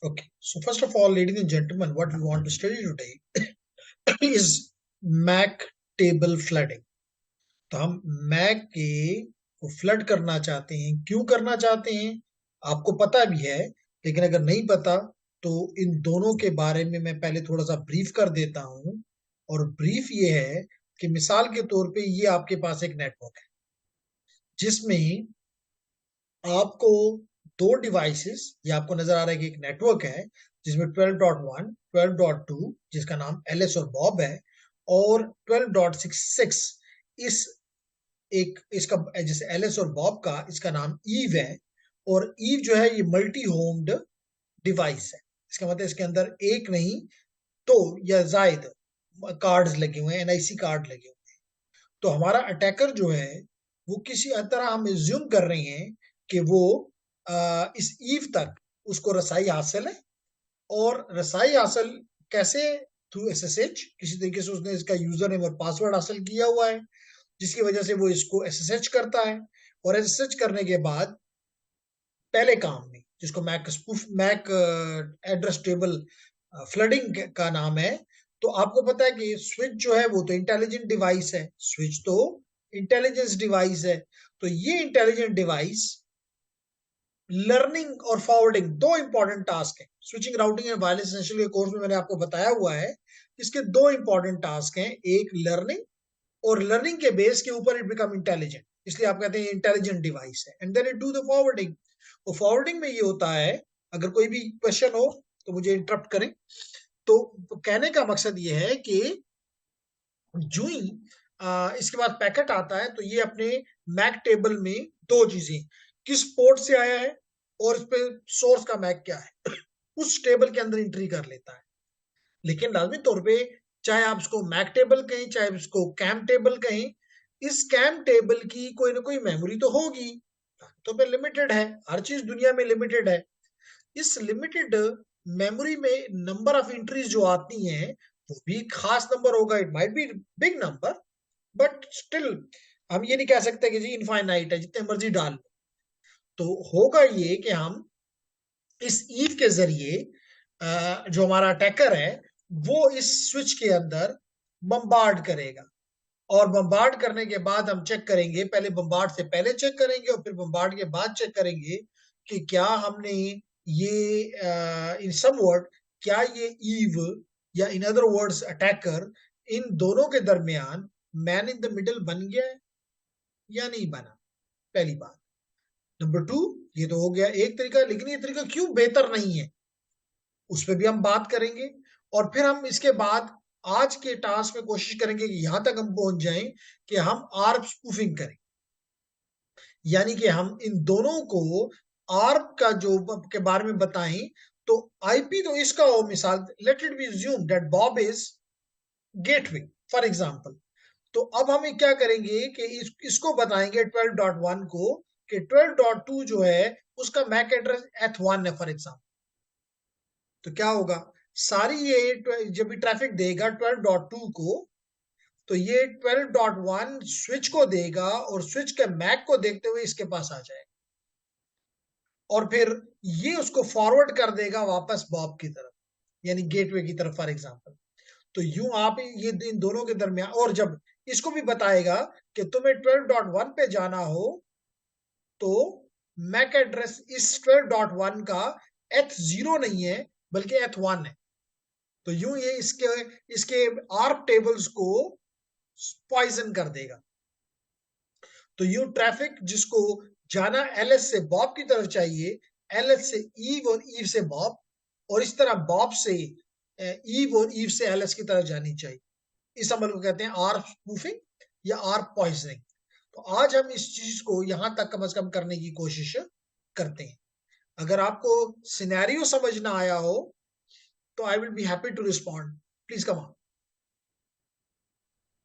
Okay, so first of all, ladies and gentlemen, what we want to study today is MAC table flooding. तो हम Mac के को flood करना चाहते हैं। क्यों करना चाहते हैं आपको पता भी है, लेकिन अगर नहीं पता तो इन दोनों के बारे में मैं पहले थोड़ा सा ब्रीफ कर देता हूं। और ब्रीफ ये है कि मिसाल के तौर पे ये आपके पास एक नेटवर्क है जिसमें आपको दो डिवाइसेस, ये आपको नजर आ रहा है कि एक नेटवर्क है जिसमें 12.1 12.2 जिसका नाम एलिस और बॉब है, और 12.66 इस एक इसका जैसे एलिस और बॉब का इसका नाम ईव है। और ईव जो है ये मल्टी होम्ड डिवाइस है। इसका मतलब इसके अंदर एक नहीं तो या जायद कार्ड्स लगे हुए हैं, एनआईसी कार्ड लगे हुए हैं। तो हमारा अटैकर जो है वो किसी तरह हम एज्यूम कर रहे हैं कि वो इस ईव तक उसको रसाई हासिल है। और रसाई हासिल कैसे? थ्रू एसएसएच, किसी तरीके से उसने इसका यूजर नेम और पासवर्ड हासिल किया हुआ है जिसकी वजह से वो इसको एसएसएच करता है। और एसएसएच करने के बाद पहले काम में जिसको मैक एड्रेस टेबल फ्लडिंग का नाम है। तो आपको पता है कि स्विच जो है वो तो इंटेलिजेंट डिवाइस है, स्विच तो इंटेलिजेंस डिवाइस है। तो ये इंटेलिजेंट डिवाइस लर्निंग और फॉरवर्डिंग दो इंपॉर्टेंट टास्क है। Switching, routing and wireless essential के कोर्स में मैंने आपको बताया हुआ है इसके दो इंपॉर्टेंट टास्क हैं, एक लर्निंग, और लर्निंग के बेस के ऊपर इट बिकम इंटेलिजेंट, इसलिए आप कहते हैं इंटेलिजेंट डिवाइस है। And then it do the forwarding. और फॉरवर्डिंग में ये होता है, अगर कोई भी क्वेश्चन हो तो मुझे इंटरप्ट करें। तो कहने का मकसद ये है कि जो ही इसके बाद पैकेट आता है तो ये अपने मैक टेबल में दो चीजें, किस पोर्ट से आया है और इस पे सोर्स का मैक क्या है, उस टेबल के अंदर एंट्री कर लेता है। लेकिन लाजमी तौर पे चाहे आप इसको मैक टेबल कहें चाहे इसको कैम टेबल कहें, इस कैम टेबल की कोई ना कोई मेमोरी तो होगी। तो पे लिमिटेड है, हर चीज दुनिया में लिमिटेड है। इस लिमिटेड मेमोरी में नंबर ऑफ एंट्रीज जो आती हैं वो भी खास नंबर होगा। It might be big number, but still हम ये नहीं कह सकते कि जी इनफाइनाइट है, जितने मर्जी डाल लो। तो होगा ये कि हम इस ईव के जरिए जो हमारा अटैकर है वो इस स्विच के अंदर बम्बार्ड करेगा। और बम्बार्ड करने के बाद हम चेक करेंगे, पहले बम्बार्ड से पहले चेक करेंगे और फिर बम्बार्ड के बाद चेक करेंगे कि क्या हमने ये इन सम वर्ड, क्या ये ईव या इन अदर वर्ड्स अटैकर, इन दोनों के दरमियान मैन इन द मिडल बन गया है या नहीं बना। पहली बात। नंबर टू, ये तो हो गया एक तरीका, लेकिन ये तरीका क्यों बेहतर नहीं है उस पर भी हम बात करेंगे। और फिर हम इसके बाद आज के टास्क में कोशिश करेंगे कि यहां तक हम पहुंच जाएं कि हम आर्प स्पूफिंग करें, यानी कि हम इन दोनों को आर्प का जो के बारे में बताएं। तो आईपी तो इसका हो, मिसाल let it be assume that Bob is gateway for example. तो अब हम क्या करेंगे कि इसको बताएंगे 12.1 को कि 12.2 जो है उसका मैक एड्रेस H1 है फॉर एग्जांपल। तो क्या होगा, सारी ये जब भी ट्रैफिक देगा 12.2 को तो ये 12.1 स्विच को देगा और स्विच के मैक को देखते हुए इसके पास आ जाएगा और फिर ये उसको फॉरवर्ड कर देगा वापस बॉब की तरफ, यानी गेटवे की तरफ फॉर एग्जांपल। तो यूं आप ये इन दोनों के दरमियान, और जब इसको भी बताएगा कि तुम्हें 12.1 पे जाना हो तो मैक एड्रेस इस 12.1 का H0 नहीं है बल्कि H1 है। तो यूं ये इसके इसके आर्प टेबल्स को पॉइजन कर देगा। तो यूं ट्रैफिक जिसको जाना एलएस से बॉब की तरफ चाहिए, एलएस से ईव और ईव से बॉब, और इस तरह बॉब से ईव और ईव से एलएस की तरफ जानी चाहिए। इस अमल को कहते हैं आर्प स्पूफिंग या आर्प पॉइजनिंग। तो आज हम इस चीज को यहां तक कम से कम करने की कोशिश करते हैं। अगर आपको सिनेरियो समझ ना आया हो तो I will be happy to respond, please come on.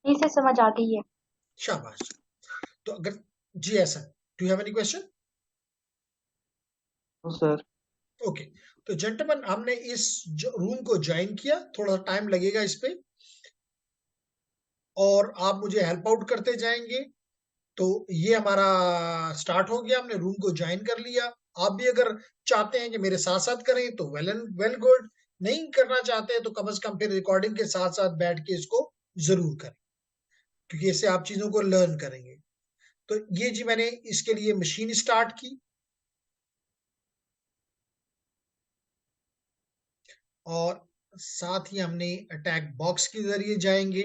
इसे समझ आ गई है। शाबाश। तो अगर जी ऐसा, do you have any question? No sir. Okay, तो जेंटलमैन हमने इस रूम को ज्वाइन किया, थोड़ा टाइम लगेगा इस पे और आप मुझे हेल्प आउट करते जाएंगे। तो ये हमारा स्टार्ट हो गया, हमने रूम को ज्वाइन कर लिया। आप भी अगर चाहते हैं कि मेरे साथ साथ करें तो वेल एंड वेल गुड, नहीं करना चाहते हैं तो कम से कम फिर रिकॉर्डिंग के साथ साथ बैठ के इसको जरूर करें, क्योंकि इससे आप चीजों को लर्न करेंगे। तो ये जी मैंने इसके लिए मशीन स्टार्ट की, और साथ ही हमने अटैक बॉक्स के जरिए जाएंगे।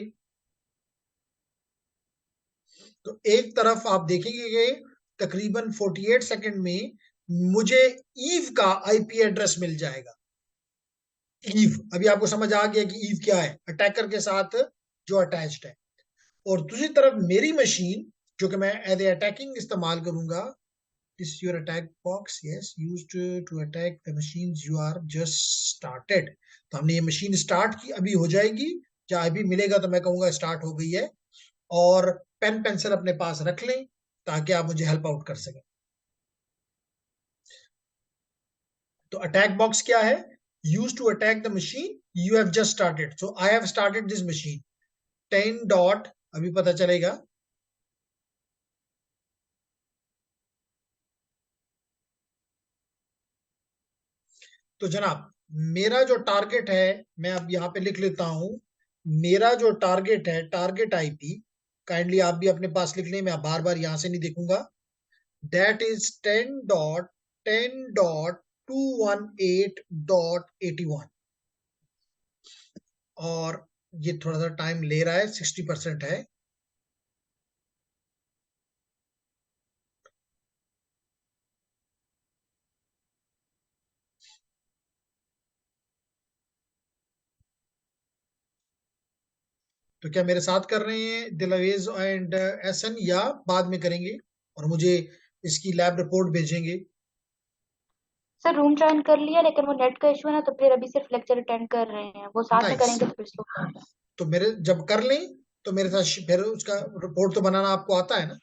तो एक तरफ आप देखेंगे कि तकरीबन 48 सेकंड में मुझे ईव का आईपी एड्रेस मिल जाएगा। ईव, अभी आपको समझ आ गया कि ईव क्या है, अटैकर के साथ जो अटैच्ड है। और दूसरी तरफ मेरी मशीन, जो कि मैं एज ए अटैकिंग इस्तेमाल करूंगा, this your attack box, yes, used to attack the machines you are just started. तो हमने ये मशीन स्टार्ट की, अभी हो जाएगी, जब अभी मिलेगा तो मैं कहूंगा स्टार्ट हो गई है। और पेन पेंसिल अपने पास रख लें ताकि आप मुझे हेल्प आउट कर सकें। तो अटैक बॉक्स क्या है? Use to attack the machine you have just started, so I have started this machine 10 dot, अभी पता चलेगा। तो जनाब, मेरा जो टारगेट है, मैं अब यहाँ पे लिख लेता हूं, मेरा जो टारगेट है, टारगेट आईपी, काइंडली आप भी अपने पास लिख लें, मैं बार बार यहां से नहीं देखूंगा। That is 10.10.218.81। और ये थोड़ा सा टाइम ले रहा है, 60% है। तो क्या मेरे साथ कर रहे हैं दिलवेज एंड एसन, या बाद में करेंगे और मुझे इसकी लैब रिपोर्ट भेजेंगे? सर रूम ज्वाइन कर लिया, लेकिन वो नेट का इशू है ना, तो फिर अभी सिर्फ लेक्चर अटेंड कर रहे हैं, वो साथ में नाइस। करेंगे तो फिर स्लो हो जाएगा। तो मेरे जब कर लें तो मेरे साथ फिर उसका रिपोर्ट तो बनाना आपको आता है ना?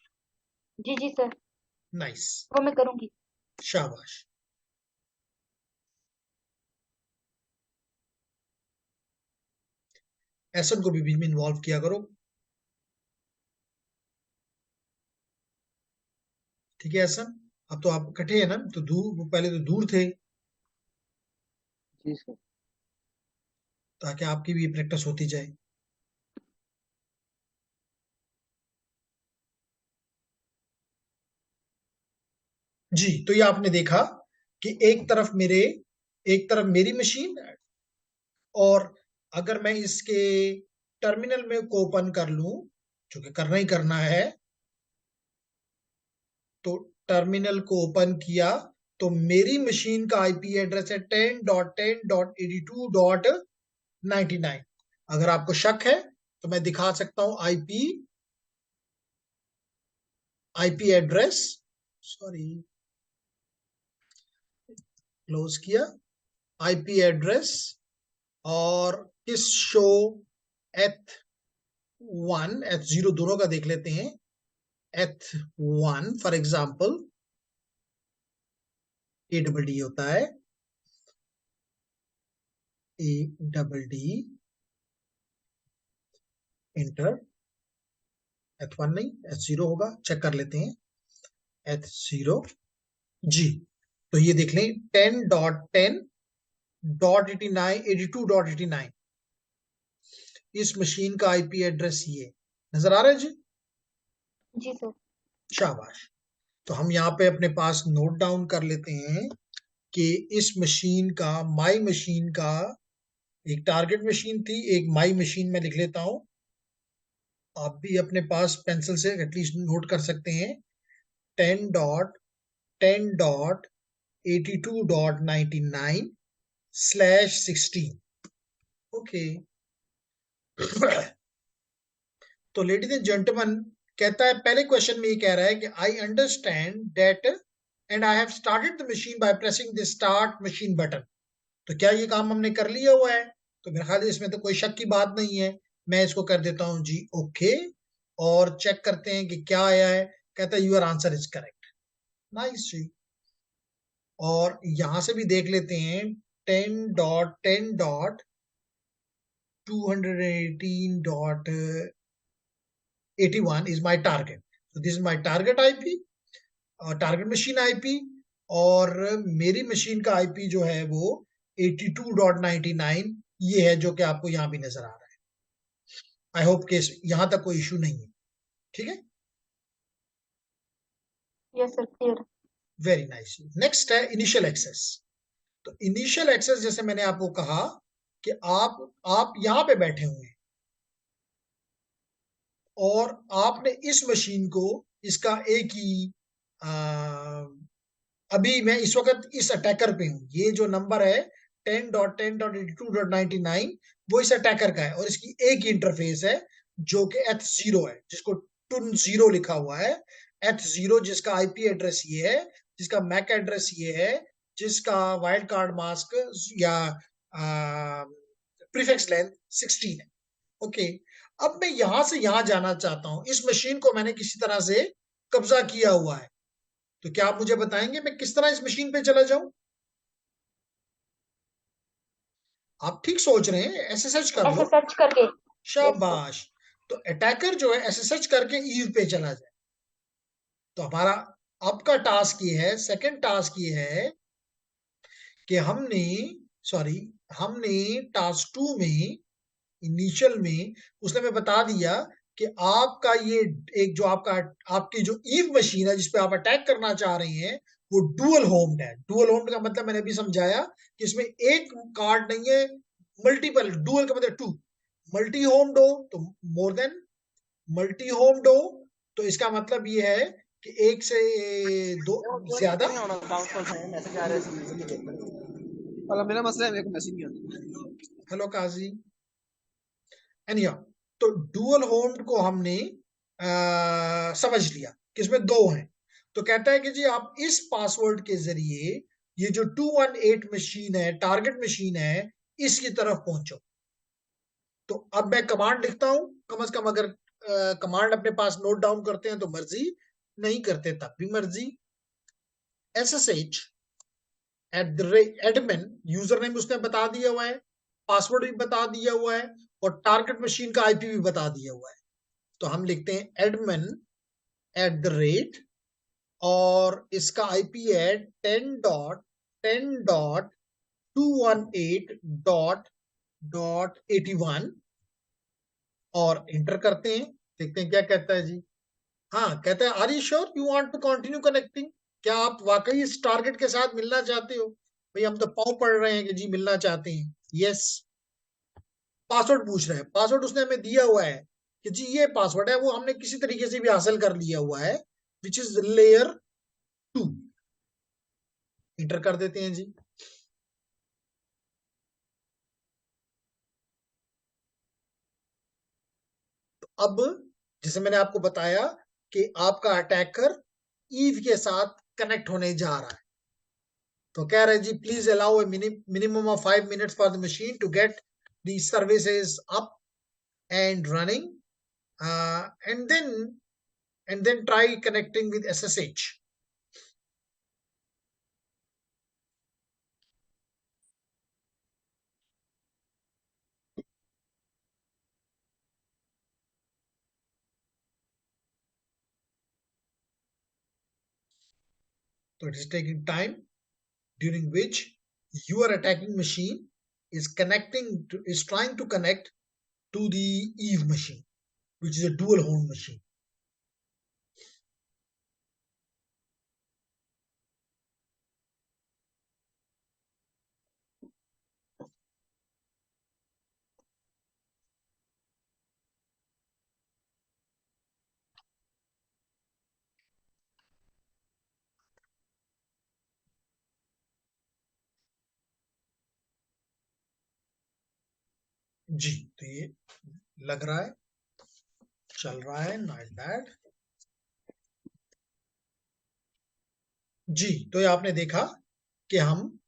जी जी सर, नाइस, वो मैं करूंगी। शाबाश। एसन को भी बीच में इन्वॉल्व किया करो, ठीक है एसन? अब तो आप इकट्ठे हैं ना, तो दूर, पहले तो दूर थे, जी सर। ताकि आपकी भी प्रैक्टिस होती जाए। जी, तो ये आपने देखा कि एक तरफ मेरी मशीन, और अगर मैं इसके टर्मिनल में को ओपन कर लूं, जो कि करना ही करना है, तो टर्मिनल को ओपन किया तो मेरी मशीन का आईपी एड्रेस है 10.10.82.99। अगर आपको शक है तो मैं दिखा सकता हूं आईपी एड्रेस, सॉरी, क्लोज किया, आईपी एड्रेस, और इस शो एथ 1 एथ 0 दोनों का देख लेते हैं। एथ 1 for example A double D होता है, ए डबल डी, इंटर, एथ 1 नहीं, एथ 0 होगा, चेक कर लेते हैं, एथ 0। जी, तो ये देख लें 10.10.89 82.89, इस मशीन का आईपी एड्रेस ये नजर आ रहा है जी? जी सर। शाबाश। तो हम यहाँ पे अपने पास नोट डाउन कर लेते हैं कि इस मशीन का, माई मशीन का, एक टारगेट मशीन थी, एक माई मशीन में लिख लेता हूं। आप भी अपने पास पेंसिल से एटलीस्ट नोट कर सकते हैं। 10.10.82.99/16। ओके। तो लेडीज एंड जेंटलमैन, कहता है पहले क्वेश्चन में ये कह रहा है कि I understand that and I have started the machine by pressing the start machine button. तो क्या ये काम हमने कर लिया हुआ है? तो मेरे ख्याल इसमें तो कोई शक की बात नहीं है। मैं इसको कर देता हूं जी ओके, और चेक करते हैं कि क्या आया है। कहता है your answer is correct. Nice जी। और यहां से भी देख लेते हैं, 10.10.218.81 is my target. So this is my target IP, target machine IP, और मेरी मशीन का आईपी जो है वो 82.99 ये है, जो कि आपको यहां भी नजर आ रहा है। आई होप के यहां तक कोई इश्यू नहीं है, ठीक है। Yes sir, clear. Very nice. Next है इनिशियल एक्सेस। तो इनिशियल एक्सेस जैसे मैंने आपको कहा कि आप यहां पे बैठे हुए हैं और आपने इस मशीन को, इसका एक ही आ, अभी मैं इस वक्त इस अटैकर पे हूं, ये जो नंबर है 10.10.82.99 वो इस अटैकर का है और इसकी एक ही इंटरफेस है जो कि H0 है, जिसको टुन जीरो लिखा हुआ है। H0 जिसका आईपी एड्रेस ये है, जिसका मैक एड्रेस ये है, जिसका वाइल्ड कार्ड मास्क या प्रीफिक्स लेंथ 16 है। ओके, अब मैं यहां से यहां जाना चाहता हूं। इस मशीन को मैंने किसी तरह से कब्जा किया हुआ है, तो क्या आप मुझे बताएंगे मैं किस तरह इस मशीन पे चला जाऊं? आप ठीक सोच रहे हैं, एसएसएच कर ऐसे लो। सर्च करके। Yes sir. शाबाश। तो अटैकर जो है एसएसएच करके ईव पे चला जाए। तो हमारा अब का टास्क ये है, सेकंड टास्क ये है कि सॉरी हमने टास्क 2 में, इनिशियल में उसने हमें बता दिया कि आपका ये एक जो आपकी जो ईव मशीन है जिसपे आप अटैक करना चाह रही हैं वो डुअल होम्ड है। डुअल होम्ड का मतलब मैंने अभी समझाया कि इसमें एक कार्ड नहीं है, मल्टीपल। डुअल का मतलब टू। मल्टी होम्ड हो तो मोर देन, मल्टी होम्ड हो तो इसका मतलब ये है कि एक से दो ज्यादा। मेरा मसला है, मेरे को मैसेज नहीं आता। हेलो काजी। एनिया, तो डुअल होम्ड को हमने समझ लिया कि इसमें दो हैं। तो कहता है कि जी आप इस पासवर्ड के जरिए ये जो 218 मशीन है, टारगेट मशीन है, इसकी तरफ पहुंचो। तो अब मैं कमांड लिखता हूं, कम से कम अगर कमांड अपने पास नोट डाउन करते हैं तो मर्जी, नहीं करते तब भी मर्जी। SSH @admin, यूजर नेम उसने बता दिया हुआ है, पासवर्ड भी बता दिया हुआ है और टारगेट मशीन का आईपी भी बता दिया हुआ है। तो हम लिखते हैं admin @ और इसका आईपी है 10.10.218.81 और इंटर करते हैं। देखते हैं क्या कहता है जी। हाँ, कहता है are you sure you want to continue connecting? क्या आप वाकई इस टारगेट के साथ मिलना चाहते हो? भाई हम तो पाँव पड़ रहे हैं कि जी मिलना चाहते हैं। यस। पासवर्ड पूछ रहे हैं, पासवर्ड उसने हमें दिया हुआ है कि जी ये पासवर्ड है, वो हमने किसी तरीके से भी हासिल कर लिया हुआ है, विच इज लेयर 2। इंटर कर देते हैं जी। तो अब जैसे मैंने आपको बताया कि आपका अटैकर ईव के साथ कनेक्ट होने जा रहा है। तो कह रहे हैं जी please allow a minimum of 5 minutes for the machine to get the services up and running, and then try connecting with SSH. So it is taking time, during which your attacking machine is trying to connect to the Eve machine, which is a dual home machine. जी, तो ये लग रहा है, चल रहा है, not bad. जी, तो ये आपने देखा कि हम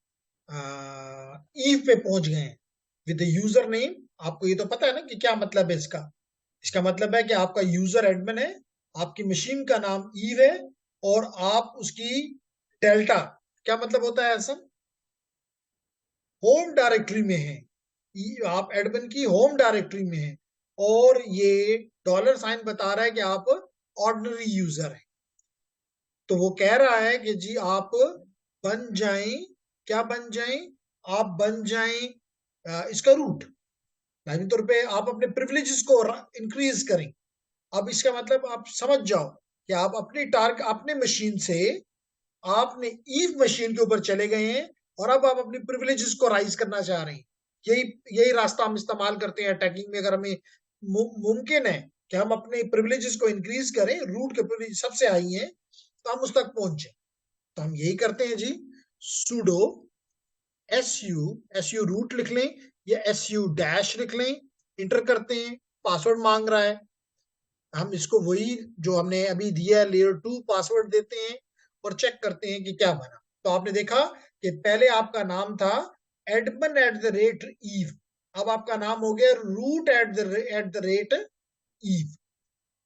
ईव पे पहुंच गए हैं विद यूजर नेम। आपको ये तो पता है ना कि क्या मतलब है इसका? इसका मतलब है कि आपका यूजर एडमिन है, आपकी मशीन का नाम ईव है और आप उसकी डेल्टा, क्या मतलब होता है ऐसा, होम डायरेक्टरी में है। आप एडमिन की होम डायरेक्टरी में है और ये $साइन बता रहा है कि आप ऑर्डिनरी यूजर हैं। तो वो कह रहा है कि जी आप बन जाएं, क्या बन जाएं, आप बन जाएं इसका रूट। लाजमी तौर पे आप अपने प्रिविलेजेस को इंक्रीज करें। अब इसका मतलब आप समझ जाओ कि आप अपने मशीन से आपने ईव मशीन के ऊपर चले गए हैं और अब आप अपनी प्रिविलेजेस को राइज करना चाह रहे हैं। यही रास्ता हम इस्तेमाल करते हैं अटैकिंग में। अगर हमें मुमकिन है कि हम अपने प्रिविलेजेस को इंक्रीज करें, रूट के प्रिविलेज सबसे हाई है, तो हम उस तक पहुंचे। तो हम यही करते हैं जी, sudo su रूट लिख लें या su डैश लिख लें, इंटर करते हैं, पासवर्ड मांग रहा है, हम इसको वही जो हमने अभी दिया है लेयर 2 पासवर्ड देते हैं और चेक करते हैं कि क्या बना। तो आपने देखा कि पहले आपका नाम था admin@eve, अब आपका नाम हो गया root@eve।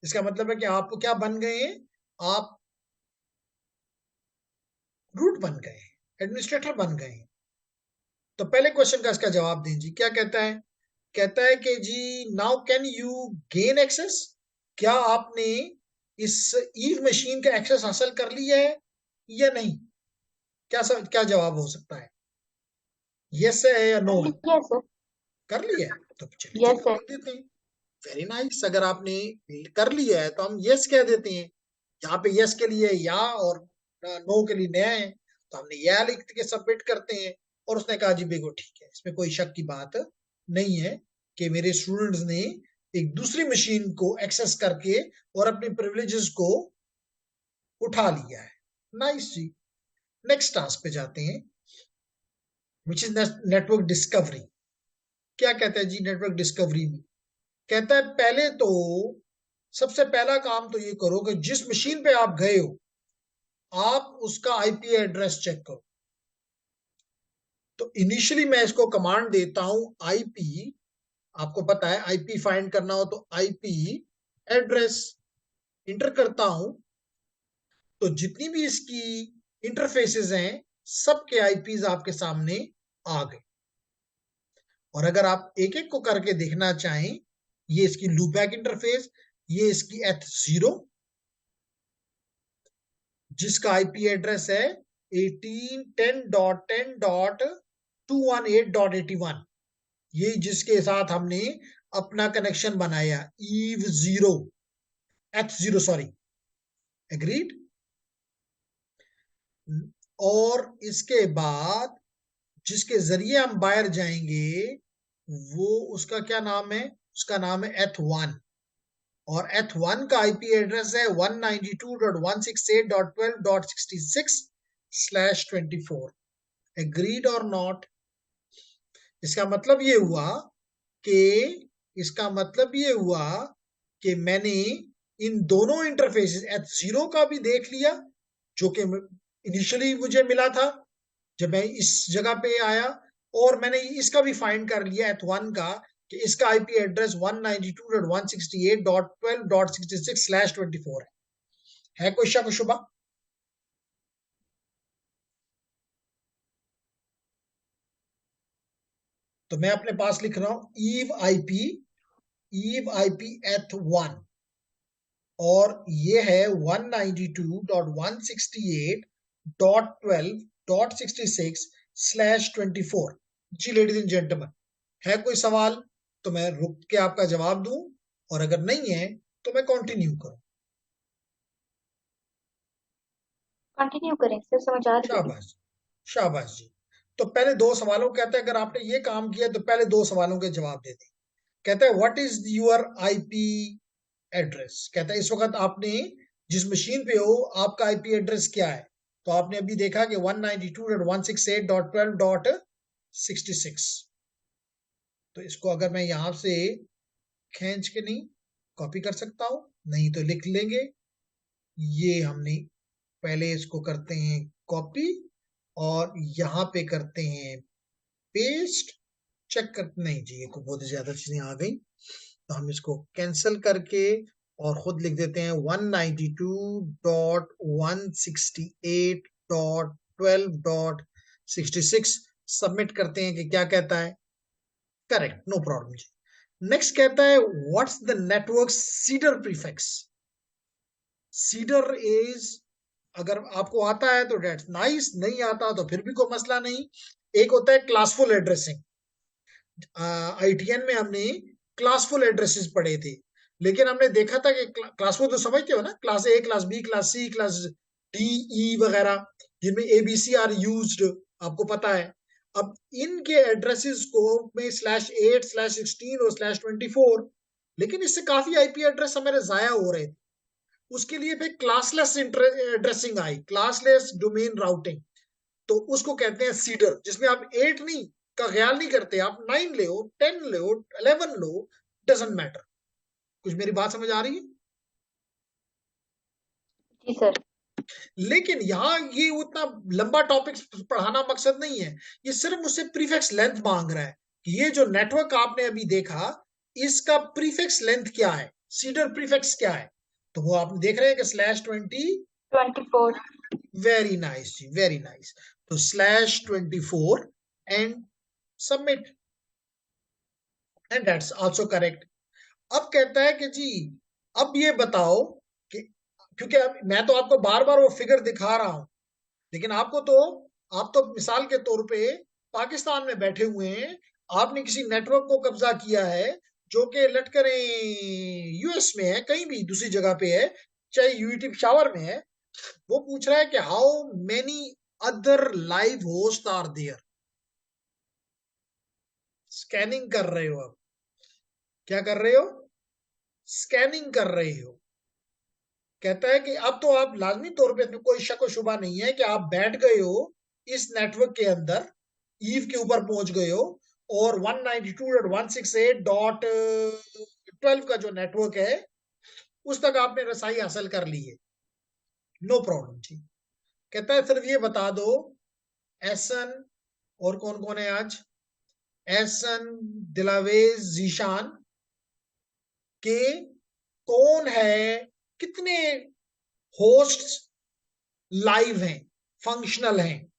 इसका मतलब है कि आप क्या बन गए हैं, आप रूट बन गए, एडमिनिस्ट्रेटर बन गए। तो पहले क्वेश्चन का इसका जवाब दें जी, क्या कहता है? कहता है कि जी now can you gain access, क्या आपने इस ईव मशीन का एक्सेस हासिल कर लिया है या नहीं? क्या जवाब हो सकता है? यस है या नो है? Yes sir. कर लिया है तो चलिए यस जी सर। लिख देते हैं। Very nice. अगर आपने कर लिया है तो हम यस कह देते हैं। यहाँ पे यस के लिए या और नो के लिए नया है, तो हमने या लिख के सबमिट करते हैं और उसने कहा जी बिल्कुल ठीक है, इसमें कोई शक की बात नहीं है कि मेरे स्टूडेंट्स ने एक दूसरी मशीन को एक्सेस करके और अपने प्रिविलेजेस को उठा लिया है। नाइस जी। नेक्स्ट टास्क पे जाते हैं, विच इज नेटवर्क डिस्कवरी। क्या कहता है जी नेटवर्क डिस्कवरी में? कहता है पहले तो सबसे पहला काम तो ये करो कि जिस मशीन पे आप गए हो आप उसका आईपी एड्रेस चेक करो। तो इनिशियली मैं इसको कमांड देता हूं आईपी, आपको पता है आईपी फाइंड करना हो तो आईपी एड्रेस इंटर करता हूं, तो जितनी भी इसकी इंटरफेसेस हैं सबके आईपीज आपके सामने आ गए। और अगर आप एक एक को करके देखना चाहें, ये इसकी लूपबैक इंटरफेस, ये इसकी H0 जिसका आईपी एड्रेस है 18.10.218.81, ये जिसके साथ हमने अपना कनेक्शन बनाया eve0 H0 सॉरी, एग्रीड। और इसके बाद जिसके जरिए हम बाहर जाएंगे वो उसका क्या नाम है? उसका नाम है H1 और H1 का आईपी एड्रेस है 192.168.12.66/24। एग्रीड और नॉट? इसका मतलब ये हुआ कि मैंने इन दोनों इंटरफेसेस H0 का भी देख लिया जो कि इनिशियली मुझे मिला था जब मैं इस जगह पे आया, और मैंने इसका भी फाइंड कर लिया H1 का कि इसका आईपी एड्रेस 192.168.12.66/24 है कोई शक शुबा? तो मैं अपने पास लिख रहा हूं ईव आईपी H1 और ये है 192.168.12.66/24। जी लेडीज एंड जेंटलमैन, है कोई सवाल तो मैं रुक के आपका जवाब दूं, और अगर नहीं है तो मैं कंटिन्यू करूं। कंटिन्यू करें सर, समझ आ रही है। शाबाश शाबाश जी। तो पहले दो सवालों, कहते हैं अगर आपने ये काम किया तो पहले दो सवालों के जवाब दे दें। कहता है what is your IP address. कहता है इस वक्त आपने जिस मशीन पे हो आपका आईपी एड्रेस क्या है? तो आपने अभी देखा कि 192.168.12.66। तो इसको अगर मैं यहां से खींच के नहीं कॉपी कर सकता हूं, नहीं तो लिख लेंगे। ये हमने पहले इसको करते हैं कॉपी और यहां पे करते हैं पेस्ट। चेक कर, नहीं जी ये को बहुत ज्यादा चीजें आ गई, तो हम इसको कैंसिल करके और खुद लिख देते हैं 192.168.12.66। सबमिट करते हैं कि क्या कहता है, करेक्ट, नो प्रॉब्लम जी। नेक्स्ट कहता है what's the network cedar prefix. Cedar is अगर आपको आता है तो डेट्स नाइस, नहीं आता तो फिर भी कोई मसला नहीं। एक होता है क्लासफुल एड्रेसिंग। आईटीएन में हमने क्लासफुल एड्रेसेस पढ़े थे, लेकिन हमने देखा था कि क्लासफुल तो समझते हो ना, class A, class B, class C, class D, E वगैरह, जिनमें एबीसी आर यूज्ड, आपको पता है। अब इनके एड्रेसेस को में /8, /16 और /24, लेकिन इससे काफी आईपी एड्रेस हमारे जाया हो रहे थे। उसके लिए फिर क्लासलेस एड्रेसिंग आई, क्लासलेस डोमेन राउटिंग। तो उसको कहते हैं सीडर, जिसमें आप 8 नहीं का ख्याल नहीं करते, आप 9 ले, 10 ले, 11 लो, डजेंट मैटर। कुछ मेरी बात समझ आ रही है? जी सर। लेकिन यहाँ ये उतना लंबा टॉपिक पढ़ाना मकसद नहीं है, ये सिर्फ मुझसे प्रीफिक्स लेंथ मांग रहा है कि ये जो नेटवर्क आपने अभी देखा, इसका प्रीफिक्स लेंथ क्या है, सीडर प्रीफिक्स क्या है। तो वो आप देख रहे हैं कि /20, 24। वेरी नाइस जी, वेरी नाइस। तो /24 and submit, and that's also correct. अब कहता है कि जी अब ये बताओ कि, क्योंकि अब मैं तो आपको बार बार वो फिगर दिखा रहा हूं, लेकिन आप तो मिसाल के तौर पे पाकिस्तान में बैठे हुए हैं, आपने किसी नेटवर्क को कब्जा किया है जो कि लटकरे यूएस में है, कहीं भी दूसरी जगह पे है, चाहे यूईटी पेशावर में है। वो पूछ रहा है कि how many other live host are there. Scanning कर रहे हो, अब क्या कर रहे हो, स्कैनिंग कर रहे हो। कहता है कि अब तो आप लाजमी तौर पे, कोई शक व शुबा नहीं है कि आप बैठ गए हो इस नेटवर्क के अंदर, ईव के ऊपर पहुंच गए हो, और 192.168.12 का जो नेटवर्क है उस तक आपने रसाई हासिल कर ली है। नो प्रॉब्लम जी। कहता है सिर्फ ये बता दो, एहसन और कौन कौन है आज, एहसन, दिलावेज, जीशान के कौन है, कितने होस्ट्स लाइव हैं, फंक्शनल हैं।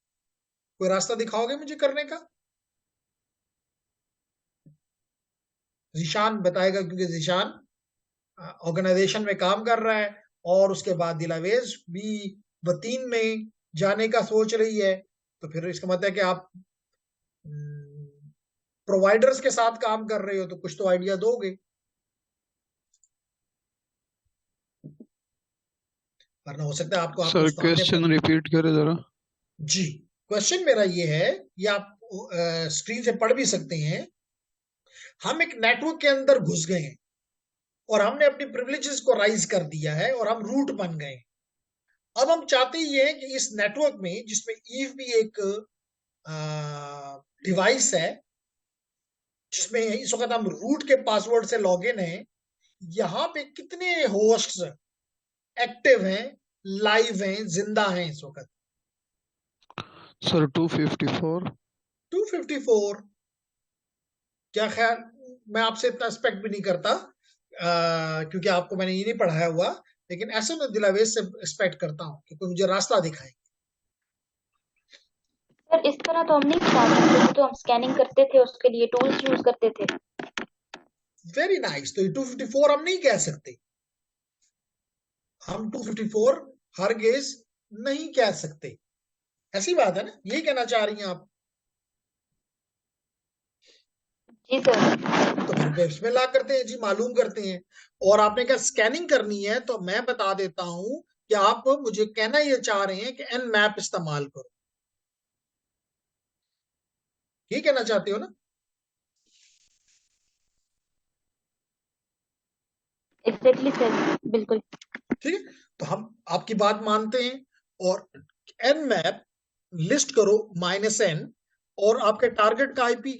कोई रास्ता दिखाओगे मुझे करने का? जीशान बताएगा, क्योंकि जीशान ऑर्गेनाइजेशन में काम कर रहा है, और उसके बाद दिलावेज भी वतीन में जाने का सोच रही है। तो फिर इसका मतलब है कि आप प्रोवाइडर्स के साथ काम कर रहे हो, तो कुछ तो आइडिया दोगे, वरना हो सकता है आपको सर क्वेश्चन रिपीट करें जरा। जी, क्वेश्चन मेरा ये है, ये आप स्क्रीन से पढ़ भी सकते हैं। हम एक नेटवर्क के अंदर घुस गए हैं और हमने अपनी प्रिविलेजेस को राइज कर दिया है और हम रूट बन गए। अब हम चाहते ये हैं कि इस नेटवर्क में, जिसमें ईव भी एक डिवाइस है, जिसमें इस वक्त हम रूट के पासवर्ड से लॉगिन हैं, यहाँ पे कितने होस्ट्स एक्टिव हैं, लाइव हैं, जिंदा हैं इस वक्त? सर 254। 254। क्या ख्याल, मैं आपसे इतना एक्सपेक्ट भी नहीं करता, क्योंकि आपको मैंने ये नहीं पढ़ाया हुआ, लेकिन ऐसे मैं दिलावेज से एक्सपेक्ट करता हूँ कि कोई मुझे रास्ता दिखाए। सर इस तरह तो हम नहीं बता सकते, तो हम स्कैनिंग करते थे, उसके लिए टूल्स यूज करते थे। Very nice. तो 254 हम नहीं कह सकते, हम 254 हरगिज नहीं कह सकते। ऐसी बात है ना, यही कहना चाह रही हैं आप? जी सर। तो फिर बिस्मिल्लाह करते हैं जी, मालूम करते हैं। और आपने क्या स्कैनिंग करनी है, तो मैं बता देता हूं कि आप मुझे कहना ये चाह रहे हैं कि nmap इस्तेमाल करो, ये कहना चाहते हो ना? एग्जैक्टली सर, बिल्कुल। ठीक है, तो हम आपकी बात मानते हैं, और nmap लिस्ट करो -n, और आपके टारगेट का आईपी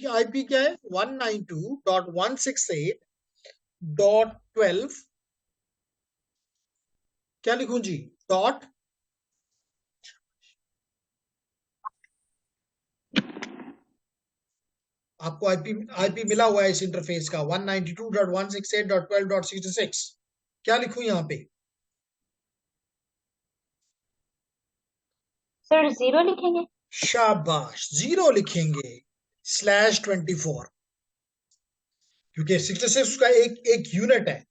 क्या है? 192.168.12। क्या लिखूं जी? डॉट, आपको आईपी मिला हुआ है इस इंटरफेस का 192.168.12.66। क्या लिखूं यहाँ पे? सर 0 लिखेंगे। शाबाश, 0 लिखेंगे, /24, क्योंकि 66 का एक यूनिट है,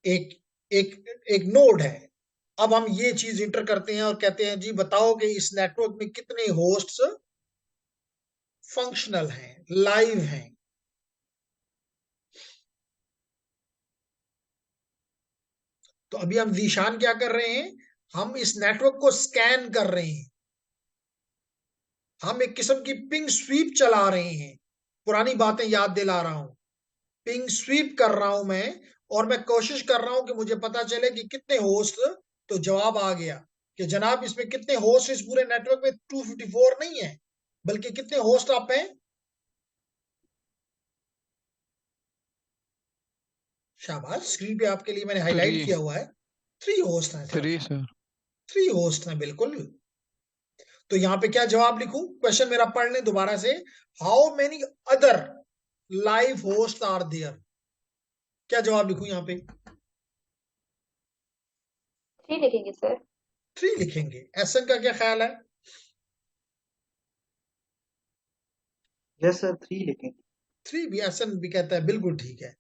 एक एक एक नोड है, अब हम ये चीज इंटर करते हैं और कहते हैं जी बताओ कि इस नेटवर्क में कितने होस्ट्स फंक्शनल हैं, लाइव हैं। तो अभी हम जीशान क्या कर रहे हैं, हम इस नेटवर्क को स्कैन कर रहे हैं, हम एक किस्म की पिंग स्वीप चला रहे हैं। पुरानी बातें याद दिला रहा हूं, पिंग स्वीप कर रहा हूं मैं, और मैं कोशिश कर रहा हूं कि मुझे पता चले कि कितने होस्ट। तो जवाब आ गया कि जनाब इसमें कितने होस्ट इस पूरे नेटवर्क में 254 नहीं है, बल्कि कितने होस्ट आप हैं, शाबाश, स्क्रीन पे आपके लिए मैंने हाईलाइट 3 किया हुआ है। 3 होस्ट हैं सर, 3 सर। 3 होस्ट हैं बिल्कुल। तो यहाँ पे क्या जवाब लिखूं, क्वेश्चन मेरा पढ़ लें दोबारा से। How many other live host are there, क्या जवाब लिखूं यहाँ पे? 3 लिखेंगे सर। 3 लिखेंगे। एसन का क्या ख्याल है? यस सर 3 लिखेंगे। 3 भी, एसन भी कहता है बिल्कुल ठीक है।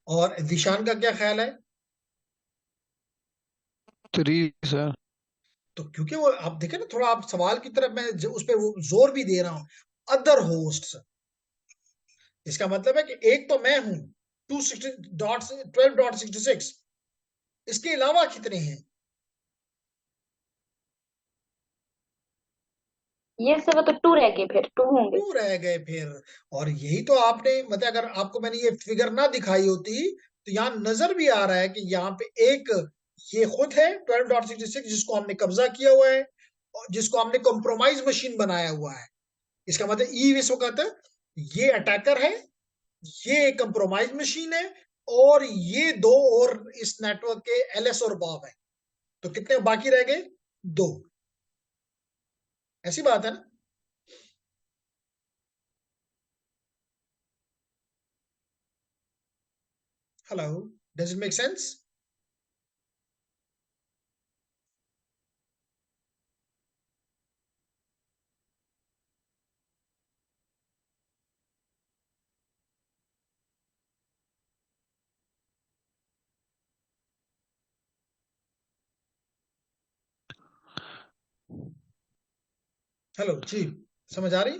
और दिशान का क्या ख्याल है? 3 सर। तो क्योंकि वो आप देखें ना, थोड़ा आप सवाल की तरफ मैं उस पर जोर भी दे रहा हूं, अदर होस्ट। इसका मतलब है कि एक तो मैं हूं 260.12.66, इसके अलावा कितने हैं? ये सर वो तो 2 रह गए, फिर 2 होंगे। 2 रह गए फिर। और यही तो आपने मतलब, अगर आपको मैंने ये फिगर ना दिखाई होती तो यहाँ नजर भी आ रहा है कि यहाँ पे एक ये खुद है 12.66 जिसको हमने कब्जा किया हुआ है, और जिसको हमने कॉम्प्रोमाइज मशीन बनाया हुआ है। इसका मतलब ई विश्व कहता है ये अटैकर है, ये कंप्रोमाइज मशीन है, और ये दो और इस नेटवर्क के एलएस और बॉब है। तो कितने बाकी रह गए? 2। ऐसी बात है ना? Hello, does it make sense? Hello जी, समझ आ रही?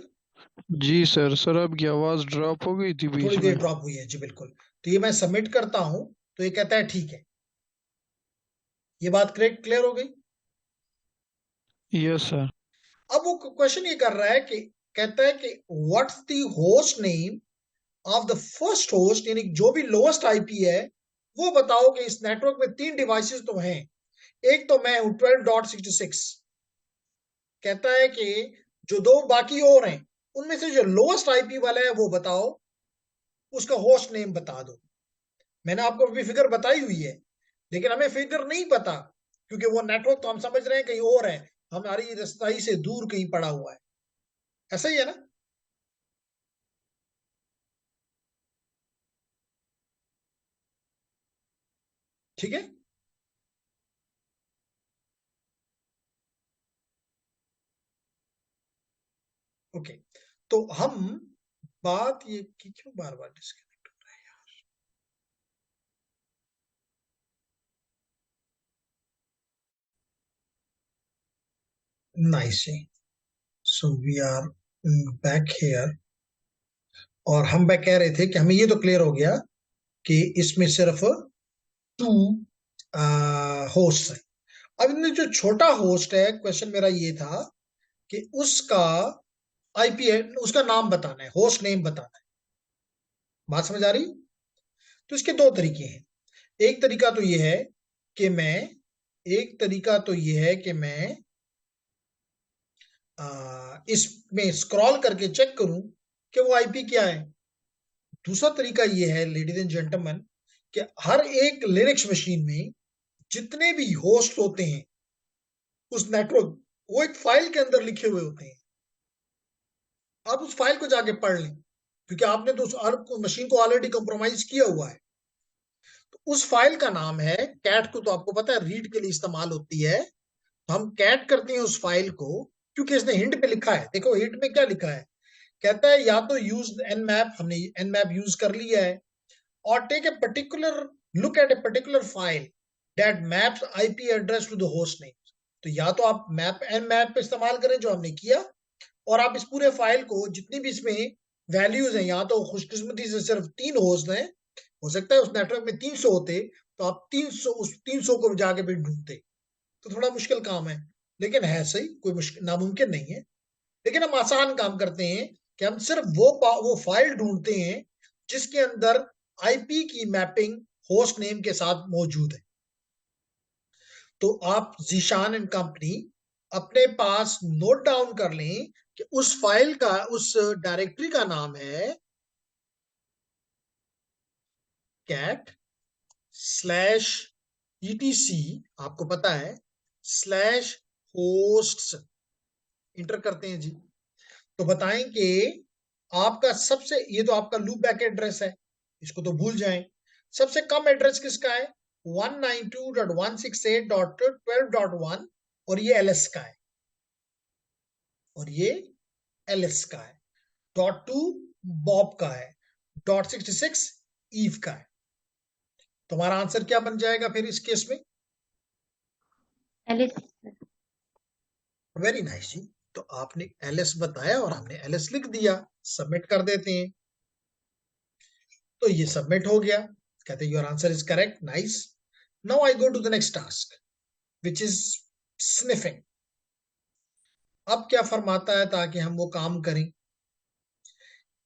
जी सर। सर आपकी आवाज ड्रॉप हो गई थी थोड़ी बीच देर में। ड्रॉप हुई है जी, बिल्कुल। तो ये मैं सबमिट करता हूं, तो ये कहता है ठीक है। ये बात करेक्ट, क्लियर हो गई? Yes sir. अब वो क्वेश्चन ये कर रहा है कि कहता है कि what's the host name of the first host, यानी जो भी लोएस्ट आईपी है, वो बताओ कि इस नेटवर्क में 3 डिवाइसेस तो हैं। एक तो मैं हूं 12.66, कहता है कि जो 2 बाकी और हैं उनमें से जो लोएस्ट आईपी वाला है वो बताओ, उसका होस्ट नेम बता दो। मैंने आपको अभी फिगर बताई हुई है, लेकिन हमें फिगर नहीं पता, क्योंकि वो नेटवर्क तो हम समझ रहे हैं कहीं और है, हमारी रस्ताई से दूर कहीं पड़ा हुआ है। ऐसा ही है ना? ठीक है, ओके। तो हम बात ये कि क्यों बार बार डिस्कनेक्ट हो रहा है यार? Nice, so we are back here. और हम बैक कह रहे थे कि हमें ये तो क्लियर हो गया कि इसमें सिर्फ 2 होस्ट है। अब इनमें जो छोटा होस्ट है, क्वेश्चन मेरा ये था कि उसका आईपी है, उसका नाम बताना है, होस्ट नेम बताना है। बात समझ आ रही? तो इसके 2 तरीके हैं। एक तरीका तो ये है कि मैं एक तरीका तो ये है कि मैं इसमें स्क्रॉल करके चेक करूं कि वो आईपी क्या है। दूसरा तरीका ये है लेडीज एंड जेंटलमैन, कि हर एक लिनक्स मशीन में जितने भी होस्ट होते हैं उस नेटवर्क, वो एक फाइल के अंदर लिखे हुए होते हैं। आप उस फाइल को जाके पढ़ लें, क्योंकि आपने तो उस हर मशीन को ऑलरेडी कंप्रोमाइज किया हुआ है। तो उस फाइल का नाम है कैट, को तो आपको पता है रीड के लिए इस्तेमाल होती है। तो हम कैट करते हैं उस फाइल को, क्योंकि इसने हिंट पे लिखा है। देखो हिंट में क्या लिखा है, कहता है या तो यूज nmap, हमने nmap यूज कर लिया है, और take a particular look at a particular file that maps IP address to the host name. तो या तो आप मैप एन मैप इस्तेमाल करें जो हमने किया, और आप इस पूरे फाइल को जितनी भी इसमें वैल्यूज हैं, यहाँ तो खुशकिस्मती से सिर्फ 3 होस्ट हैं, हो सकता है उस नेटवर्क में 300 होते तो आप 300 उस 300 को जाके भी ढूंढते, तो थोड़ा मुश्किल काम है, लेकिन है सही, कोई मुश्किल नामुमकिन नहीं है। लेकिन हम आसान काम करते हैं कि हम सिर्फ वो फाइल ढूंढते हैं जिसके अंदर आईपी की मैपिंग होस्ट नेम के साथ मौजूद है। तो आप जीशान एंड कंपनी अपने पास नोट डाउन कर लें कि उस फाइल का, उस डायरेक्टरी का नाम है cat /etc, आपको पता है /hosts, इंटर करते हैं जी। तो बताएं कि आपका सबसे, ये तो आपका लूप बैक एड्रेस है, इसको तो भूल जाएं। सबसे कम एड्रेस किसका है? 192.168.12.1, और ये एलएस का है, और ये एलएस का है। .2 बॉब का है, .66 ईव का है। तुम्हारा आंसर क्या बन जाएगा फिर इस केस में? एलिस। वेरी नाइस जी। तो आपने एलएस बताया और हमने एलएस लिख दिया, सबमिट कर देते हैं। तो ये सबमिट हो गया, कहते हैं your answer is correct, nice. Now I go to the next task which is sniffing. अब क्या फरमाता है ताकि हम वो काम करें?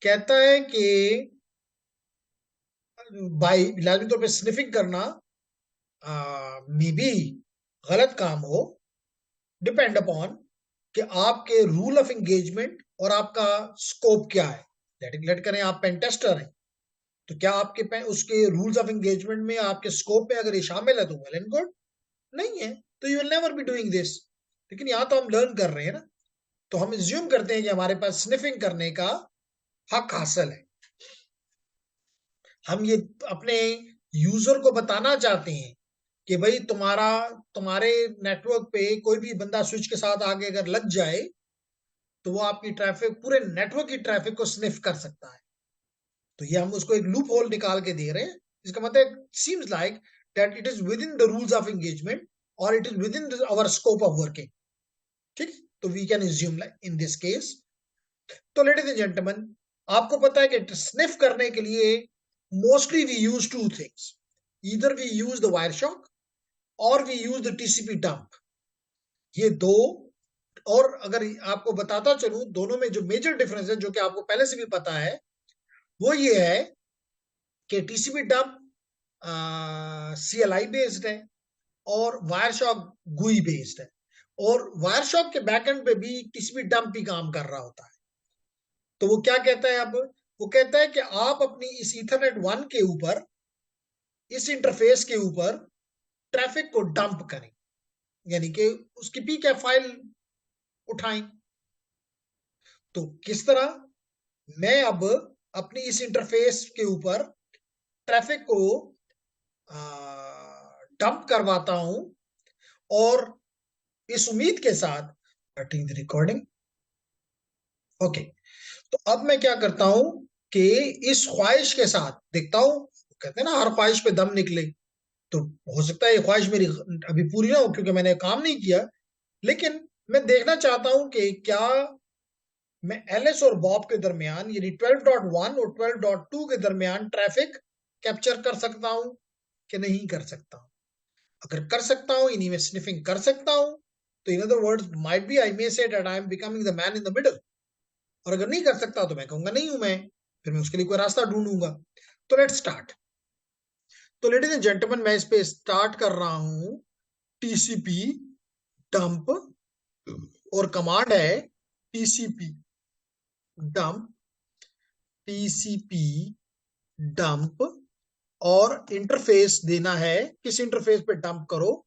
कहता है कि बाई लाजमी तौर पे स्निफिंग करना मे बी गलत काम हो, डिपेंड अपॉन कि आपके रूल ऑफ एंगेजमेंट और आपका स्कोप क्या है। लेट करें आप पेन टेस्टर हैं, तो क्या आपके उसके रूल्स ऑफ एंगेजमेंट में, आपके स्कोप में अगर ये शामिल है तो वेल एंड गुड, नहीं है तो you will never be doing this. लेकिन यहाँ तो हम लर्न कर रहे हैं ना, तो हम एज्यूम करते हैं कि हमारे पास स्निफिंग करने का हक हासिल है। हम ये अपने यूजर को बताना चाहते हैं कि भाई तुम्हारे नेटवर्क पे कोई भी बंदा स्विच के साथ आगे अगर लग जाए तो वो आपकी ट्रैफिक, पूरे नेटवर्क की ट्रैफिक को स्निफ कर सकता है। तो ये हम उसको एक लूप होल निकाल के दे रहे हैं। इसका मतलब seems like that it is within the rules of engagement और it is within our scope of working. ठीक, तो we can assume in this case. तो लेडीज एंड जेंटलमैन, आपको पता है कि स्निफ करने के लिए mostly we use two things, either we use the Wireshark और we use the TCP dump, ये दो। और अगर आपको बताता चलूं दोनों में जो मेजर डिफरेंस है, जो कि आपको पहले से भी पता है, वो ये है कि टीसीपी डंप CLI बेस्ड है और वायरशॉक गुई बेस्ड है, और वायरशॉक के बैकएंड पे भी टीसीपी डंप भी काम कर रहा होता है। तो वो क्या कहता है अब? वो कहता है कि आप अपनी इस ईथरनेट 1 के ऊपर, इस इंटरफेस के ऊपर ट्रैफिक को डंप करें, यानी कि उसकी पीकैप फाइल उठाएं। तो किस तरह? मैं अब अपनी इस इंटरफेस के ऊपर ट्रैफिक को डंप करवाता हूं, और इस उम्मीद के साथ कटिंग द रिकॉर्डिंग। ओके, तो अब मैं क्या करता हूं कि इस ख्वाहिश के साथ देखता हूं, कहते हैं ना हर ख्वाहिश पे दम निकले, तो हो सकता है ये ख्वाहिश मेरी अभी पूरी ना हो क्योंकि मैंने काम नहीं किया, लेकिन मैं देखना चाहता हूं कि क्या मैं एलएस और बॉब के दरमियान, यानी 12.1 और 12.2 के दरमियान ट्रैफिक कैप्चर कर सकता हूं कि नहीं कर सकता हूं। अगर कर सकता हूं, यानी मैं स्निफिंग कर सकता हूं, तो in other words might be I may say that I am becoming the man in the middle. और अगर नहीं कर सकता तो मैं कहूंगा नहीं हूं मैं, फिर मैं उसके लिए कोई रास्ता ढूंढूंगा। तो लेट्स स्टार्ट। तो लेडीज एंड जेंटलमैन, मैं इस पे स्टार्ट कर रहा हूं टीसीपी डंप, और कमांड है टीसीपी डंप, और इंटरफेस देना है, किस इंटरफेस पे डंप करो,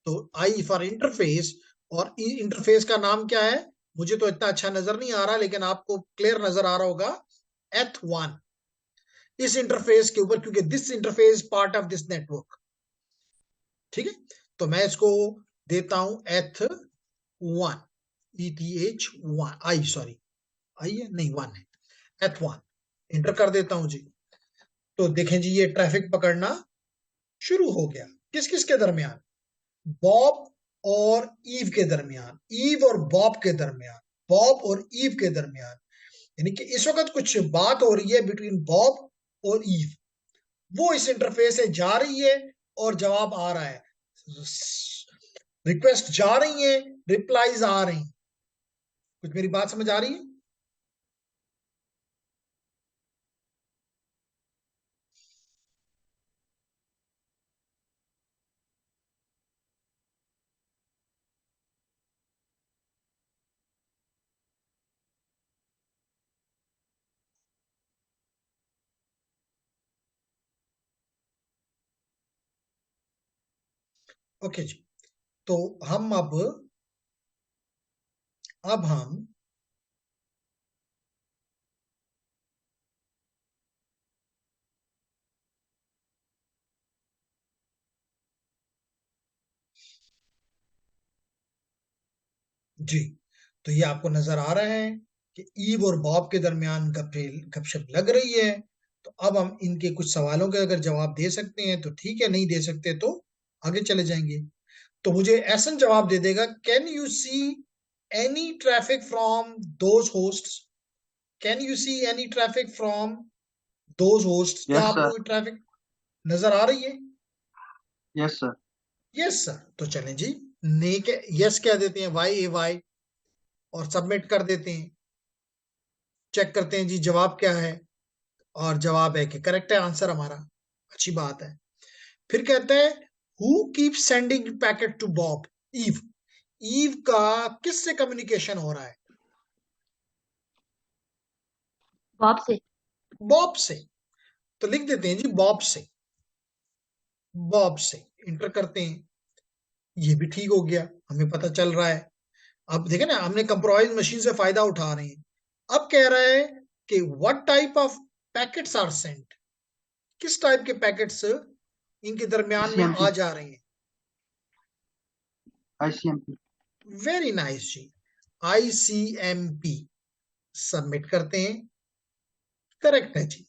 तो आई फॉर इंटरफेस, और इंटरफेस का नाम क्या है? मुझे तो इतना अच्छा नजर नहीं आ रहा, लेकिन आपको क्लियर नजर आ रहा होगा, Eth1। इस इंटरफेस के ऊपर, क्योंकि this interface part of this network, ठीक है, तो मैं इसको देता हूं Eth1, ETH1, आई है नहीं 1 है, Eth1 इंटर कर देता हूं जी। तो देखें जी, ये ट्रैफिक पकड़ना शुरू हो गया। किस किस के दरमियान? बॉब और ईव के दरमियान, ईव और बॉब के दरमियान, बॉब और ईव के दरमियान, यानी कि इस वक्त कुछ बात हो रही है बिटवीन बॉब और ईव, वो इस इंटरफेस से जा रही है और जवाब आ रहा है, रिक्वेस्ट जा रही है, रिप्लाईज आ रही हैं। कुछ मेरी बात समझ आ रही है? ओके जी, तो हम अब हम जी, तो ये आपको नजर आ रहा है कि ईव और बॉब के दरमियान गपशप लग रही है। तो अब हम इनके कुछ सवालों के अगर जवाब दे सकते हैं तो ठीक है, नहीं दे सकते तो आगे चले जाएंगे। तो मुझे एसन जवाब दे देगा, can you see any traffic from those hosts, can you see any traffic from those hosts? क्या यस सर, आपको ट्रैफिक नजर आ रही है? Yes sir. यस सर, तो चलें जी, ने के यस कह देते हैं, वाई ए वाई, और सबमिट कर देते हैं। चेक करते हैं जी जवाब क्या है, और जवाब है कि करेक्ट है आंसर हमारा, अच्छी बात है। फिर कहते हैं, who keep sending packet to Bob? Eve, Eve का किससे कम्युनिकेशन हो रहा है? बॉब से। बॉब से, तो लिख देते हैं जी बॉब से, बॉब से इंटर करते हैं, ये भी ठीक हो गया, हमें पता चल रहा है। अब देखें ना, हमने कंप्रोमाइज मशीन से फायदा उठा रहे हैं। अब कह रहा है कि what type of packets are sent, किस टाइप के पैकेट्स इनके दरमियान में आईसीएमपी, आ जा रहे हैं? आईसीएमपी। वेरी नाइस जी, आईसीएमपी, सबमिट करते हैं, करेक्ट है जी।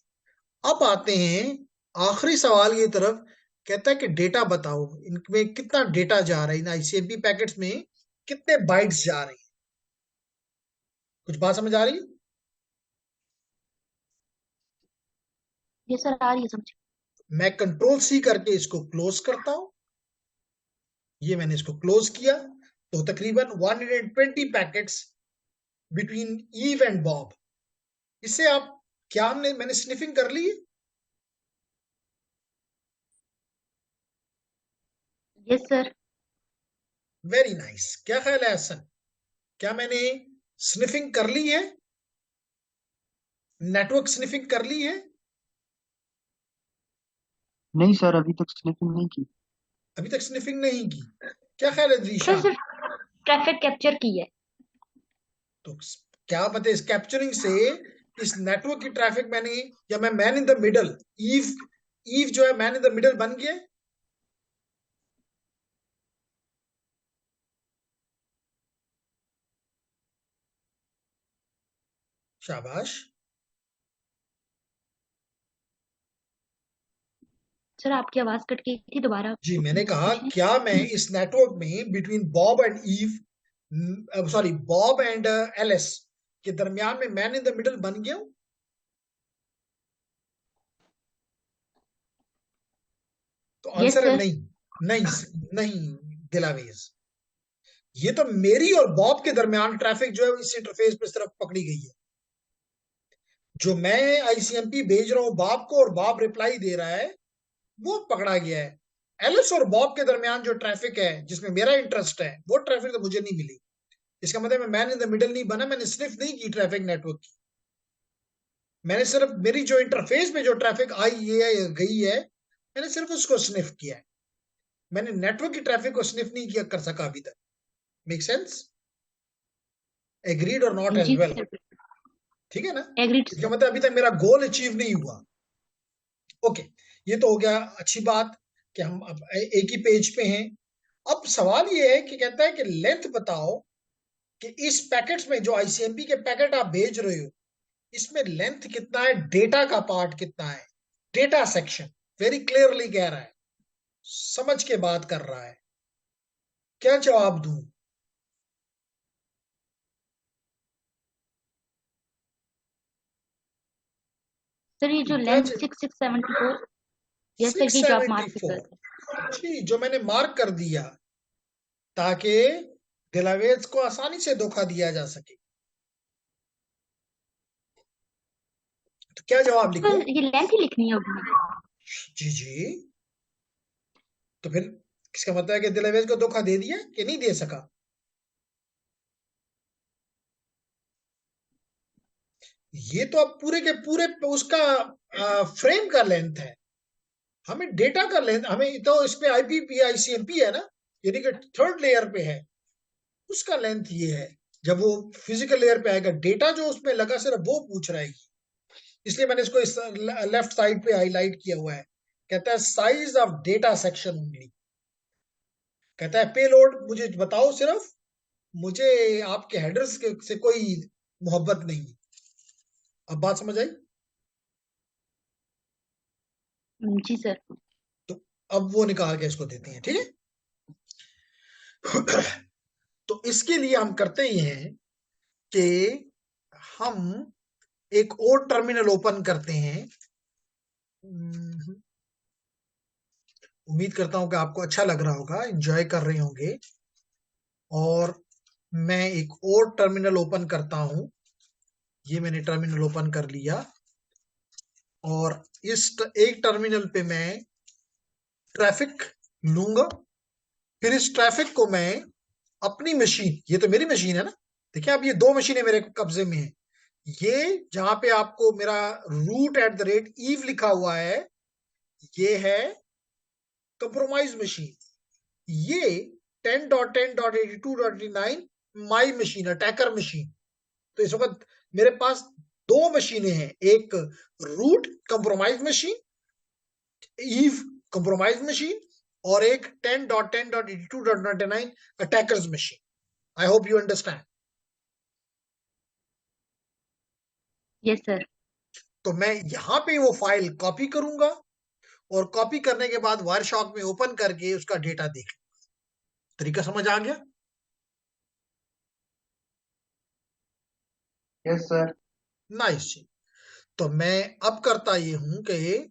अब आते हैं आखिरी सवाल की तरफ, कहता है कि डेटा बताओ, इनमें कितना डेटा जा रहा है, इन आईसीएमपी पैकेट्स में कितने बाइट्स जा रहे हैं? कुछ बात समझ आ रही है? ये सर आ रही है समझ। मैं कंट्रोल सी करके इसको क्लोज करता हूं, ये मैंने इसको क्लोज किया, तो तकरीबन 120 packets between Eve and Bob. इससे आप क्या, मैंने स्निफिंग कर ली है? Yes sir. वेरी नाइस, क्या ख्याल है हसन, क्या मैंने स्निफिंग कर ली है, नेटवर्क स्निफिंग कर ली है? नहीं सर, अभी तक स्निफिंग नहीं की। अभी तक स्निफिंग नहीं की, क्या ख्याल है सर दीशान? सिर्फ ट्रैफिक कैप्चर की है। तो क्या पता इस कैप्चरिंग से इस नेटवर्क की ट्रैफिक मैंने, या मैं man in the middle, Eve, Eve जो है मैन इन द मिडल बन गया। शाबाश। सर आपकी आवाज कट गई थी, दोबारा जी, मैंने कहा पूछें। क्या मैं इस नेटवर्क में between Bob and Eve, sorry Bob and Alice के दरमियान में मैन इन द मिडल बन गया हूं? तो यस आंसर है सर। नहीं, नहीं, नहीं दिलावेज, ये तो मेरी और बॉब के दरमियान ट्रैफिक जो है इस इंटरफेस पे सिर्फ पकड़ी गई है। जो मैं आईसीएमपी भेज रहा हूं बॉब को और बॉब रिप्लाई दे रहा है, वो पकड़ा गया है। एलिस और बॉब के दरमियान जो ट्रैफिक है जिसमें मेरा इंटरेस्ट है, वो ट्रैफिक तो मुझे नहीं मिली। इसका मतलब मैं मैन इन द मिडल नहीं बना, मैंने स्निफ नहीं की ट्रैफिक नेटवर्क की, मैंने सिर्फ मेरी जो इंटरफेस में जो ट्रैफिक आई है या गई है, मैंने सिर्फ उसको स्निफ किया है, मैंने नेटवर्क की ट्रैफिक को स्निफ नहीं किया कर सका अभी तक। Make sense? एग्रीड और नॉट एज जी वेल? सर। ठीक है ना? एग्रीड इसका सर। मतलब अभी तक मेरा गोल अचीव नहीं हुआ। ओके, ये तो हो गया, अच्छी बात कि हम अब एक ही पेज पे हैं। अब सवाल ये है कि कहता है कि लेंथ बताओ कि इस पैकेट्स में जो आईसीएमपी के पैकेट आप भेज रहे हो, इसमें लेंथ कितना है, डेटा का पार्ट कितना है, डेटा सेक्शन वेरी क्लियरली कह रहा है, समझ के बात कर रहा है। क्या जवाब दूं? सर ये जो क्या लेंथ 6674, यस सर, ये जो आप मार्क कर 674 जी, जो मैंने मार्क कर दिया ताकि डेलावेज को आसानी से धोखा दिया जा सके। तो क्या जवाब तो लिखूं? ये लेंथ ही लिखनी होगी। जी जी। तो फिर इसका मतलब है कि डेलावेज को धोखा दे दिया कि नहीं दे सका? ये तो अब पूरे के पूरे उसका फ्रेम का लेंथ है, हमें डेटा का लेंथ, हमें तो इस पे आईपीपी आईसीएमपी है ना, यानी कि थर्ड लेयर पे है, उसका लेंथ ये है। जब वो फिजिकल लेयर पे आएगा, डेटा जो उसमें लगा सिर्फ वो पूछ रहा है, इसलिए मैंने इसको इस लेफ्ट साइड पे हाईलाइट किया हुआ है। कहता है size of data section only. कहता है पेलोड मुझे बताओ सिर्फ, मुझे आपके हेडर्स से कोई मोहब्बत नहीं। अब बात समझ आई? जी सर। तो अब वो निकाल के इसको देते हैं, ठीक है। तो इसके लिए हम करते ही हैं कि हम एक और टर्मिनल ओपन करते हैं। उम्मीद करता हूं कि आपको अच्छा लग रहा होगा, एंजॉय कर रहे होंगे। और मैं एक और टर्मिनल ओपन करता हूं। ये मैंने टर्मिनल ओपन कर लिया और इस एक टर्मिनल पे मैं ट्रैफिक लूंगा। फिर इस ट्रैफिक को मैं अपनी मशीन, ये तो मेरी मशीन है ना, देखिए अब ये दो मशीनें मेरे कब्जे में है। ये जहां पे आपको मेरा root@eve लिखा हुआ है, ये है कंप्रोमाइज मशीन। ये 10.10.82.89 माई मशीन, अटैकर मशीन। तो इस वक्त मेरे पास दो मशीनें हैं, एक root compromise machine, Eve compromise machine, और एक 10.10.82.99 attacker's machine. I hope you understand. Yes sir. तो मैं यहां पे वो फाइल कॉपी करूंगा और कॉपी करने के बाद वायरशॉक में ओपन करके उसका डेटा देख। तरीका समझ आ गया? Yes sir. नाइस जी। तो मैं अब करता ये हूं कि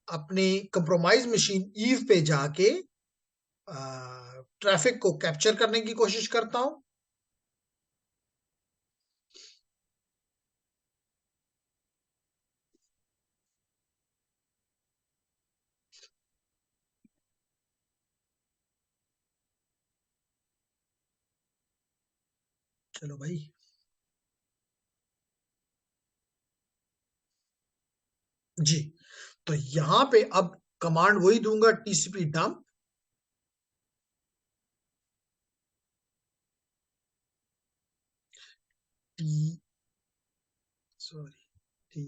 अपनी कंप्रोमाइज मशीन ईव पे जाके ट्रैफिक को कैप्चर करने की कोशिश करता हूं। चलो भाई, जी। तो यहां पे अब कमांड वही दूंगा, TCP dump. T sorry T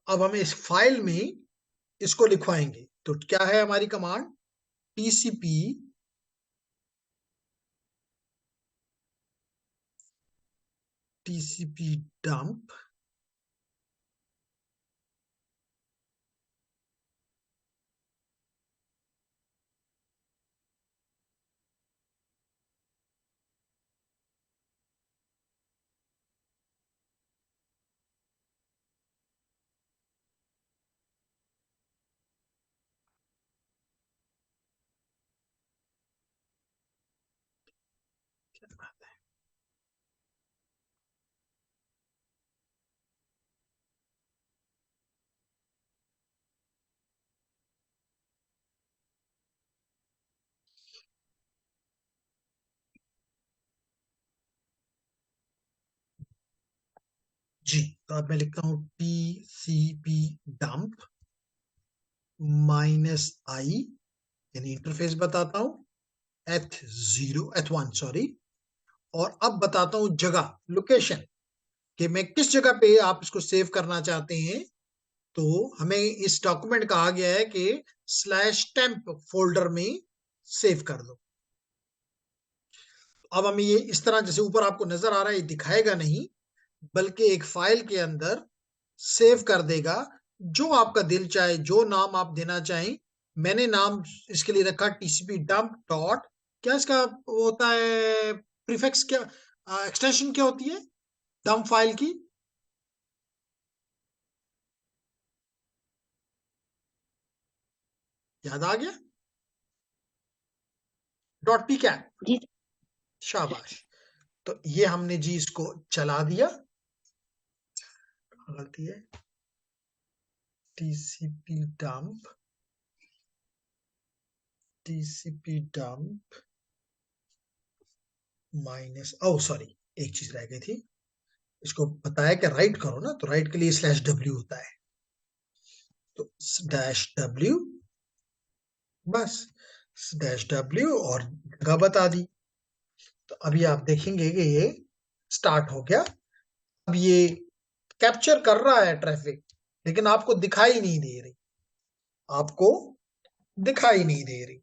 अब हम इस फाइल में इसको लिखवाएंगे। तो क्या है हमारी कमांड? टीसीपी टीसीपी डंप जी। तो अब मैं लिखता हूं टीसीपी डंप -i, यानी इंटरफेस बताता हूं H1 सॉरी। और अब बताता हूं जगह, लोकेशन, कि मैं किस जगह पे आप इसको सेव करना चाहते हैं। तो हमें इस डॉक्यूमेंट कहा गया है कि /temp फोल्डर में सेव कर दो। अब हमें ये इस तरह, जैसे ऊपर आपको नजर आ रहा है, ये दिखाएगा नहीं, बल्कि एक फाइल के अंदर सेव कर देगा, जो आपका दिल चाहे, जो नाम आप देना चाहें। मैंने नाम इसके लिए रखा टीसीपी डंप डॉट, क्या इसका वो होता है प्रीफिक्स, क्या एक्सटेंशन क्या होती है डंप फाइल की? याद आ गया? Dot P cap. जी शाबाश। तो ये हमने जी इसको चला दिया। गलती है, टीसीपी डंप माइनस, ओ सॉरी, एक चीज रह गई थी, इसको बताया कि राइट करो ना, तो राइट के लिए स्लैश डब्ल्यू होता है, तो डैश डब्ल्यू, बस डैश डब्ल्यू और जगह बता दी। तो अभी आप देखेंगे कि ये स्टार्ट हो गया। अब ये कैप्चर कर रहा है ट्रैफिक, लेकिन आपको दिखाई नहीं दे रही, आपको दिखाई नहीं दे रही।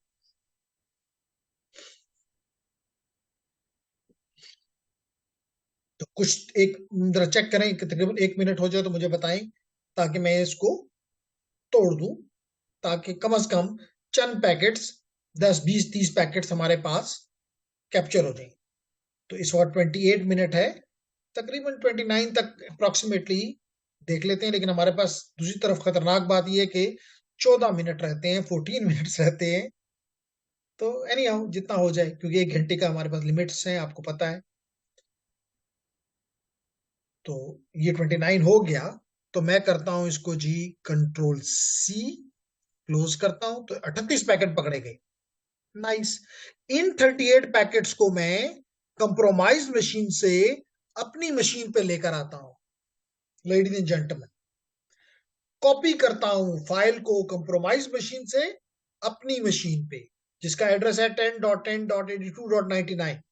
तो कुछ एक जरा चेक करें कि तकरीबन 1 मिनट हो जाए तो मुझे बताएं, ताकि मैं इसको तोड़ दूं, ताकि कम से कम चंद पैकेट्स, 10 20 30 पैकेट्स हमारे पास कैप्चर हो जाएं। तो इस वक्त 28 मिनट है, तकरीबन 29 तक अप्रोक्सीमेटली देख लेते हैं। लेकिन हमारे पास दूसरी तरफ खतरनाक बात यह है कि 14 मिनट रहते हैं, 14 मिनट्स रहते हैं। तो एनी हाउ जितना हो जाए, क्योंकि 1 घंटे का हमारे पास लिमिट्स हैं, आपको पता है। तो ये 29 हो गया, तो मैं करता हूं इसको जी कंट्रोल सी, क्लोज करता हूं, तो 38 पैकेट पकड़े गए। नाइस। इन 38 पैकेट्स को मैं कंप्रोमाइज मशीन से अपनी मशीन पे लेकर आता हूं। लेडीज एंड जेंटलमैन, कॉपी करता हूं फाइल को कंप्रोमाइज मशीन से अपनी मशीन पे, जिसका एड्रेस है 10.10.82.99।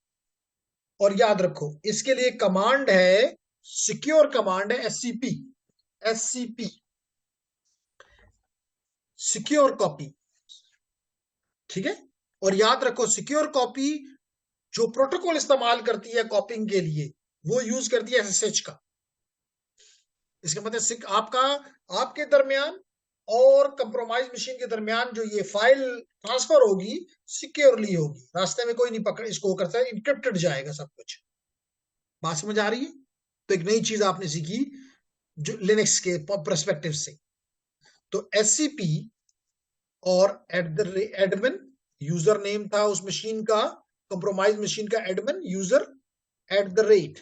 और याद रखो, इसके लिए कमांड है, सिक्योर कमांड है, एससीपी, सिक्योर कॉपी। ठीक है। और याद रखो, सिक्योर कॉपी जो प्रोटोकॉल इस्तेमाल करती है कॉपिंग के लिए, वो यूज करती है एसएसएच का। इसका मतलब आपका, आपके दरमियान और कंप्रोमाइज मशीन के दरमियान जो ये फाइल ट्रांसफर होगी, सिक्योरली होगी, रास्ते में कोई नहीं पकड़ इसको कर सकता, इंक्रिप्टेड जाएगा सब कुछ। बात समझ आ रही है? तो एक नई चीज आपने सीखी जो लिनक्स के पर्सपेक्टिव से। तो एससीपी और एडमिन, यूजर नेम था उस मशीन का, कंप्रोमाइज मशीन का एडमिन यूजर, @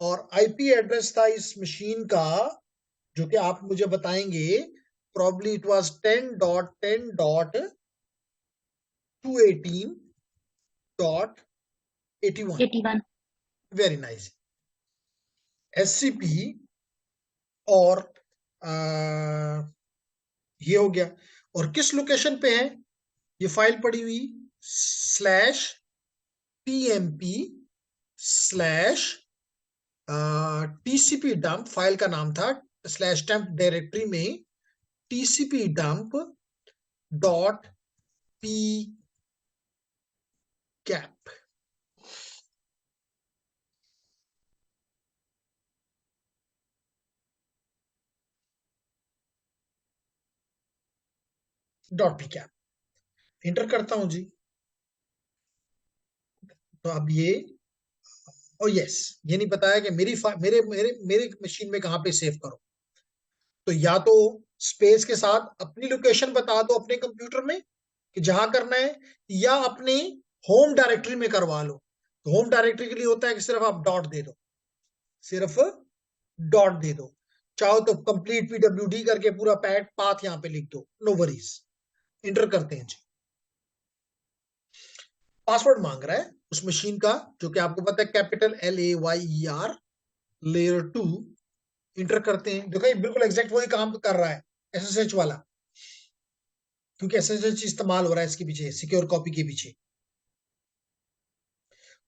और आईपी एड्रेस था इस मशीन का, जो कि आप मुझे बताएंगे, probably it was 10.10.218.81। 81। Very nice. SCP और ये हो गया। और किस लोकेशन पे है ये फाइल पड़ी हुई? /pmp/tcp डंप, फाइल का नाम था, /temp डायरेक्टरी में tcp dump .p cap। .p cap inter करता हूं जी। तो अब ये, ओ यस, ये नहीं बताया कि मेरे मेरे मेरे मशीन में कहां पे सेव करो। तो या तो स्पेस के साथ अपनी लोकेशन बता दो अपने कंप्यूटर में कि जहां करना है, या अपनी होम डायरेक्टरी में करवा लो। तो होम डायरेक्टरी के लिए होता है कि सिर्फ आप डॉट दे दो, सिर्फ डॉट दे दो। चाहो तो कंप्लीट पीडब्ल्यूडी करके पूरा पाथ यहां पे लिख दो, नो वरीज। इंटर करते हैं जी। पासवर्ड मांग रहा है उस मशीन का, जो कि आपको पता है कैपिटल LAYER लेयर 2। इंटर करते हैं। देखो ये बिल्कुल एग्जैक्ट वही काम कर रहा है एसएसएच वाला, क्योंकि एसएसएच इस्तेमाल हो रहा है इसके पीछे, सिक्योर कॉपी के पीछे।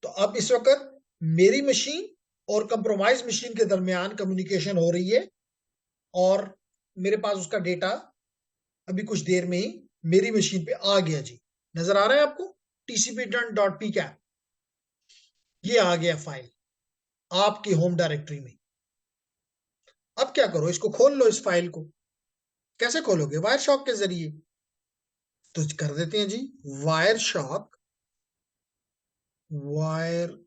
तो अब इस वक्त मेरी मशीन और कंप्रोमाइज मशीन के दरमियान कम्युनिकेशन हो रही है, और मेरे पास उसका डेटा अभी कुछ देर में ही मेरी मशीन पे आ गया जी। नजर आ रहा है आपको? tcp_done.pcap, ये आ गया फाइल आपकी होम डायरेक्टरी में। अब क्या करो, इसको खोल लो, इस फाइल को। कैसे खोलोगे? वायर शॉक के जरिए। तो कर देते हैं जी, wire shock, wire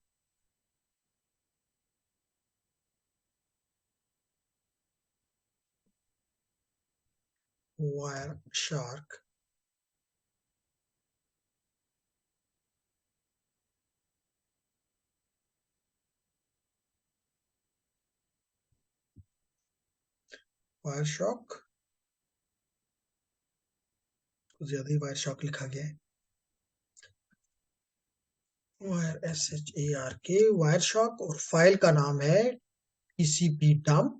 wire shark. Wire shock, ज्यादा ही वायर शॉक लिखा गया है। वायर SHARK, वायर शॉक, और फाइल का नाम है TCP dump,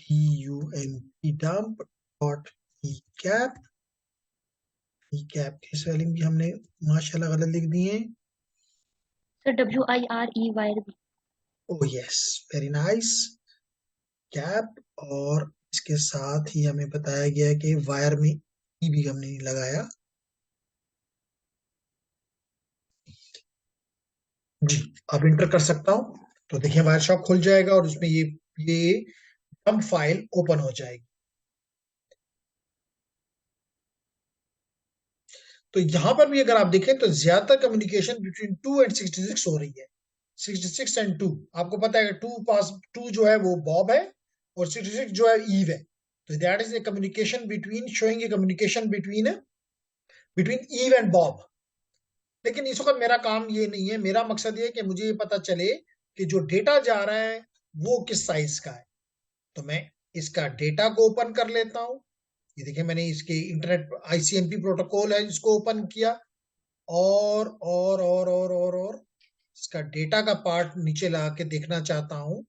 DUMP dump .pcap। pcap की स्पेलिंग भी हमने माशाल्लाह गलत लिख दी है। सर WIRE वायर भी। Oh yes, very nice. Cap, और इसके साथ ही हमें बताया गया है कि वायर में ई भी हमने नहीं लगाया। जी, अब इंटर कर सकता हूं। तो देखिए वायर शॉप खुल जाएगा और उसमें ये डंप फाइल ओपन हो जाएगी। तो यहां पर भी अगर आप देखें तो ज्यादातर कम्युनिकेशन बिटवीन 2 एंड 66 हो रही है। 66 एंड 2, आपको पता है कि 2 जो है वो बॉब है और 66 जो है ईव है। तो that is a communication between, showing a communication between Eve and Bob. लेकिन इस वक्त मेरा काम ये नहीं है, मेरा मकसद ये है कि मुझे ये पता चले कि जो डेटा जा रहा है वो किस साइज का है। तो मैं इसका डेटा को ओपन कर लेता हूं। ये देखिए मैंने इसके इंटरनेट ICMP प्रोटोकॉल है इसको ओपन किया, और इसका डेटा का पार्ट नीचे ला के देखना चाहता हूं।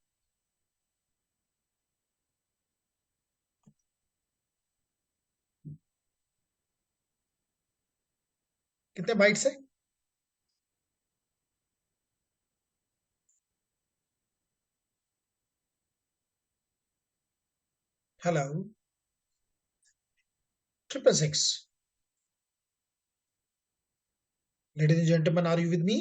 कितने बाइट्स है? Hello, 666। Ladies and gentleman, are you with me?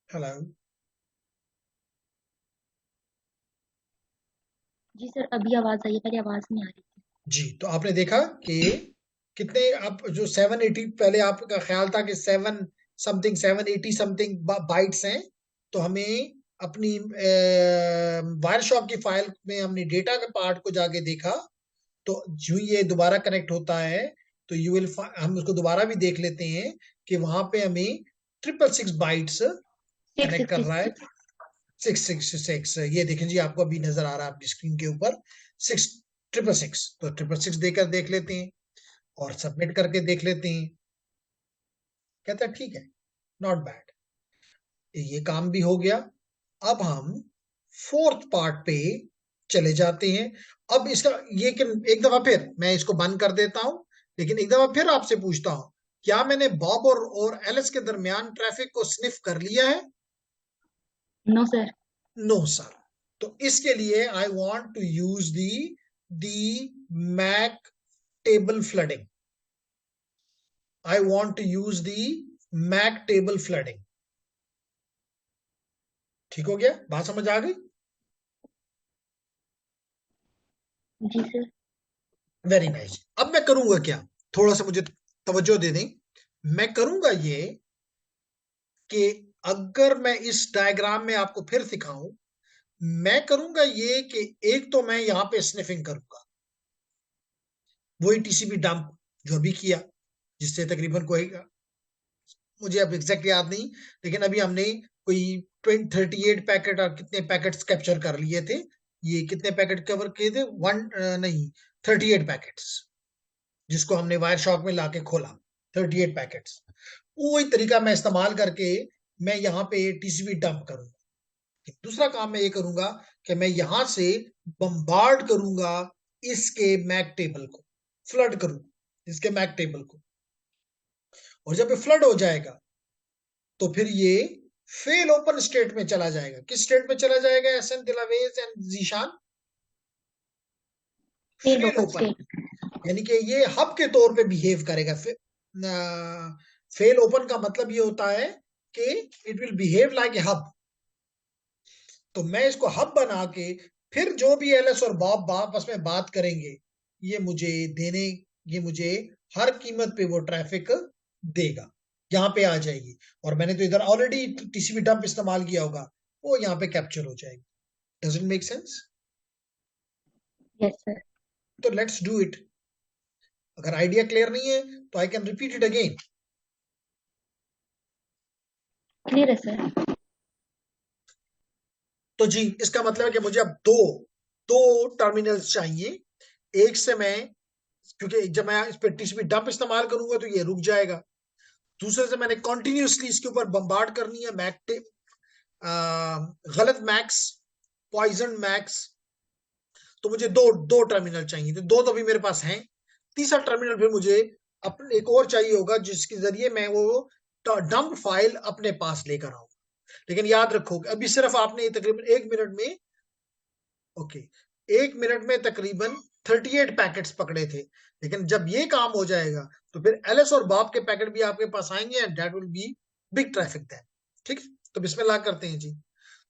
Hello. जी सर, अभी आवाज आई है, पहले आवाज नहीं आ रही थी। जी, तो आपने देखा कि कितने, आप जो 780, पहले आपका ख्याल था कि 780 समथिंग बाइट्स हैं। तो हमें अपनी वायर शॉप की फाइल में हमने डेटा के पार्ट को जाके देखा। तो जो ये दोबारा कनेक्ट होता है तो यू विल, हम उसको दोबारा भी देख लेते हैं कि वहां पे हमें 666 बाइट्स कनेक्ट कर रहा है। 666, ये देखें जी, आपको अभी नजर आ रहा है अपनी स्क्रीन के ऊपर 666। तो 666 देकर देख लेते हैं और सबमिट करके देख लेते हैं। कहता है ठीक है, नॉट बैड, ये काम भी हो गया। अब हम फोर्थ पार्ट पे चले जाते हैं। अब इसका ये कि एक दफा फिर मैं इसको बंद कर देता हूं, लेकिन एक दफा फिर आपसे पूछता हूं, क्या मैंने बॉब और एलिस के दरमियान ट्रैफिक को स्निफ कर लिया है? No sir. No sir. तो इसके लिए I want to use the MAC table flooding. I want to use the MAC table flooding. ठीक हो गया? बात समझ आ गई? जी सर। Very nice. अब मैं करूंगा क्या, थोड़ा सा मुझे तवज्जो दे दें। मैं करूंगा ये कि अगर मैं इस डायग्राम में आपको फिर दिखाऊं, मैं करूंगा ये कि एक तो मैं यहां पे स्निफिंग करूंगा, वही TCP डंप जो अभी किया, जिससे तकरीबन कोई, मुझे अब एग्जैक्ट याद नहीं, लेकिन अभी हमने कोई 38 पैकेट और कितने पैकेट्स कैप्चर कर लिए थे। ये कितने पैकेट कवर किए थे? वन नहीं, 38 पैकेट्स, जिसको हमने वायर शॉक में लाके खोला। 38 पैकेट्स, वही तरीका मैं इस्तेमाल करके मैं यहाँ पे TCP डंप करूंगा। दूसरा काम मैं ये करूंगा कि मैं यहां से बम्बार्ड करूंगा इसके मैक टेबल को, फ्लड करूंगा इसके मैक टेबल को। और जब ये फ्लड हो जाएगा तो फिर ये फेल ओपन स्टेट में चला जाएगा। किस स्टेट में चला जाएगा Ehsan, Dilawez and Zeeshan? Fail fail open open, state. यानी कि ये हब के तौर पे बिहेव करेगा। फेल ओपन का मतलब ये होता है कि it will behave like a hub. तो मैं इसको हब बना के फिर जो भी एलएस और बॉब आपस में बात करेंगे, ये मुझे हर कीमत पे वो ट्रैफिक देगा, यहाँ पे आ जाएगी। और मैंने तो इधर ऑलरेडी टीसीपी डंप इस्तेमाल किया होगा, वो यहाँ पे कैप्चर हो जाएगी। Does it make sense? Yes sir. तो लेट्स डू इट। अगर आइडिया क्लियर नहीं है तो I can repeat it again. Clear है सर। तो जी, इसका मतलब है कि मुझे अब दो टर्मिनल्स चाहिए। एक से मैं, क्योंकि जब मैं इस पे टीसीपी डंप इस्तेमाल करूंगा तो ये रुक जाएगा। दूसरे से मैंने कॉन्टिन्यूसली इसके ऊपर बम्बार्ड करनी है गलत मैक्स, पॉइजन मैक्स। तो मुझे दो टर्मिनल चाहिए, तो दो तो अभी मेरे पास हैं। तीसरा टर्मिनल फिर मुझे अपने एक और चाहिए होगा, जिसके जरिए मैं वो डंप फाइल अपने पास लेकर आऊं। लेकिन याद रखो कि अभी सिर्फ आपने तकरीबन 1 मिनट में, ओके, 1 मिनट में तकरीबन 38 पैकेट्स पकड़े थे। लेकिन जब ये काम हो जाएगा तो फिर एलएस और बॉब के पैकेट भी आपके पास आएंगे and that will be big traffic then. ठीक है, तो बिस्मिल्लाह करते हैं जी।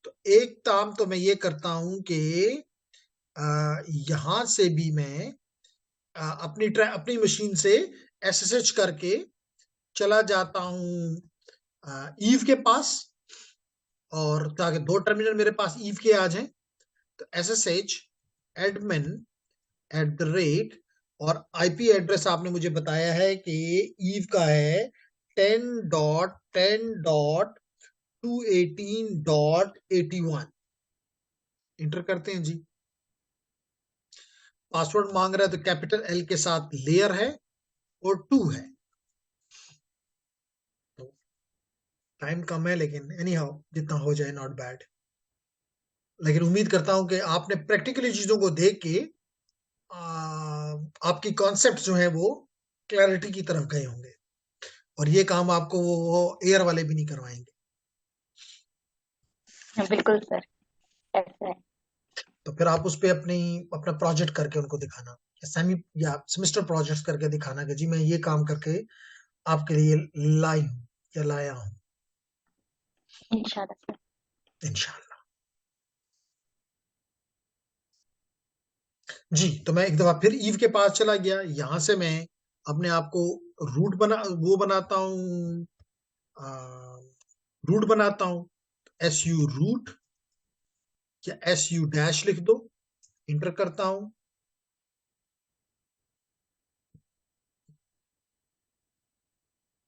तो एक काम तो मैं ये करता हूं कि यहां से भी मैं अपनी मशीन से एसएसएच करके चला जाता हूं ईव के पास, और ताकि दो टर्मिनल मेरे पास ईव के आ जाएं। तो SSH admin @ और आईपी एड्रेस आपने मुझे बताया है कि ईव का है 10.10.218.81। इंटर करते हैं जी। पासवर्ड मांग रहा है तो कैपिटल एल के साथ लेयर है और 2 है। तो टाइम कम है, लेकिन एनी हाउ जितना हो जाए नॉट बैड। लेकिन उम्मीद करता हूं कि आपने प्रैक्टिकली चीजों को देख के आपकी कॉन्सेप्ट जो है वो क्लैरिटी की तरफ गए होंगे, और ये काम आपको वो एयर वाले भी नहीं करवाएंगे। बिल्कुल सर, ऐसा है। तो फिर आप उस पे अपना प्रोजेक्ट करके उनको दिखाना, या सेमेस्टर प्रोजेक्ट्स करके दिखाना कि जी मैं ये काम करके आपके लिए लाया हूं। इंशाल्लाह सर। इंशाल्लाह जी। तो मैं एक दफा फिर ईव के पास चला गया। यहां से मैं अपने आप को रूट बनाता हूं, रूट बनाता हूं। SU रूट या SU डैश लिख दो, इंटर करता हूं।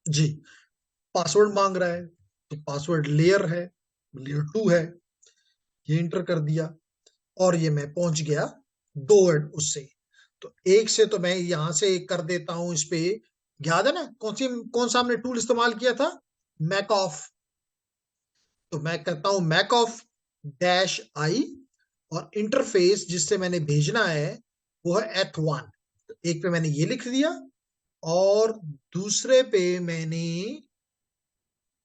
जी, पासवर्ड मांग रहा है तो पासवर्ड लेयर 2 है, ये इंटर कर दिया और ये मैं पहुंच गया 2 उससे। तो एक से तो मैं यहां से कर देता हूं इस पे। याद है ना कौन सा हमने टूल इस्तेमाल किया था? Macof. तो मैं करता हूं मैक ऑफ -i, और इंटरफेस जिससे मैंने भेजना है वो है H1। तो एक पे मैंने ये लिख दिया और दूसरे पे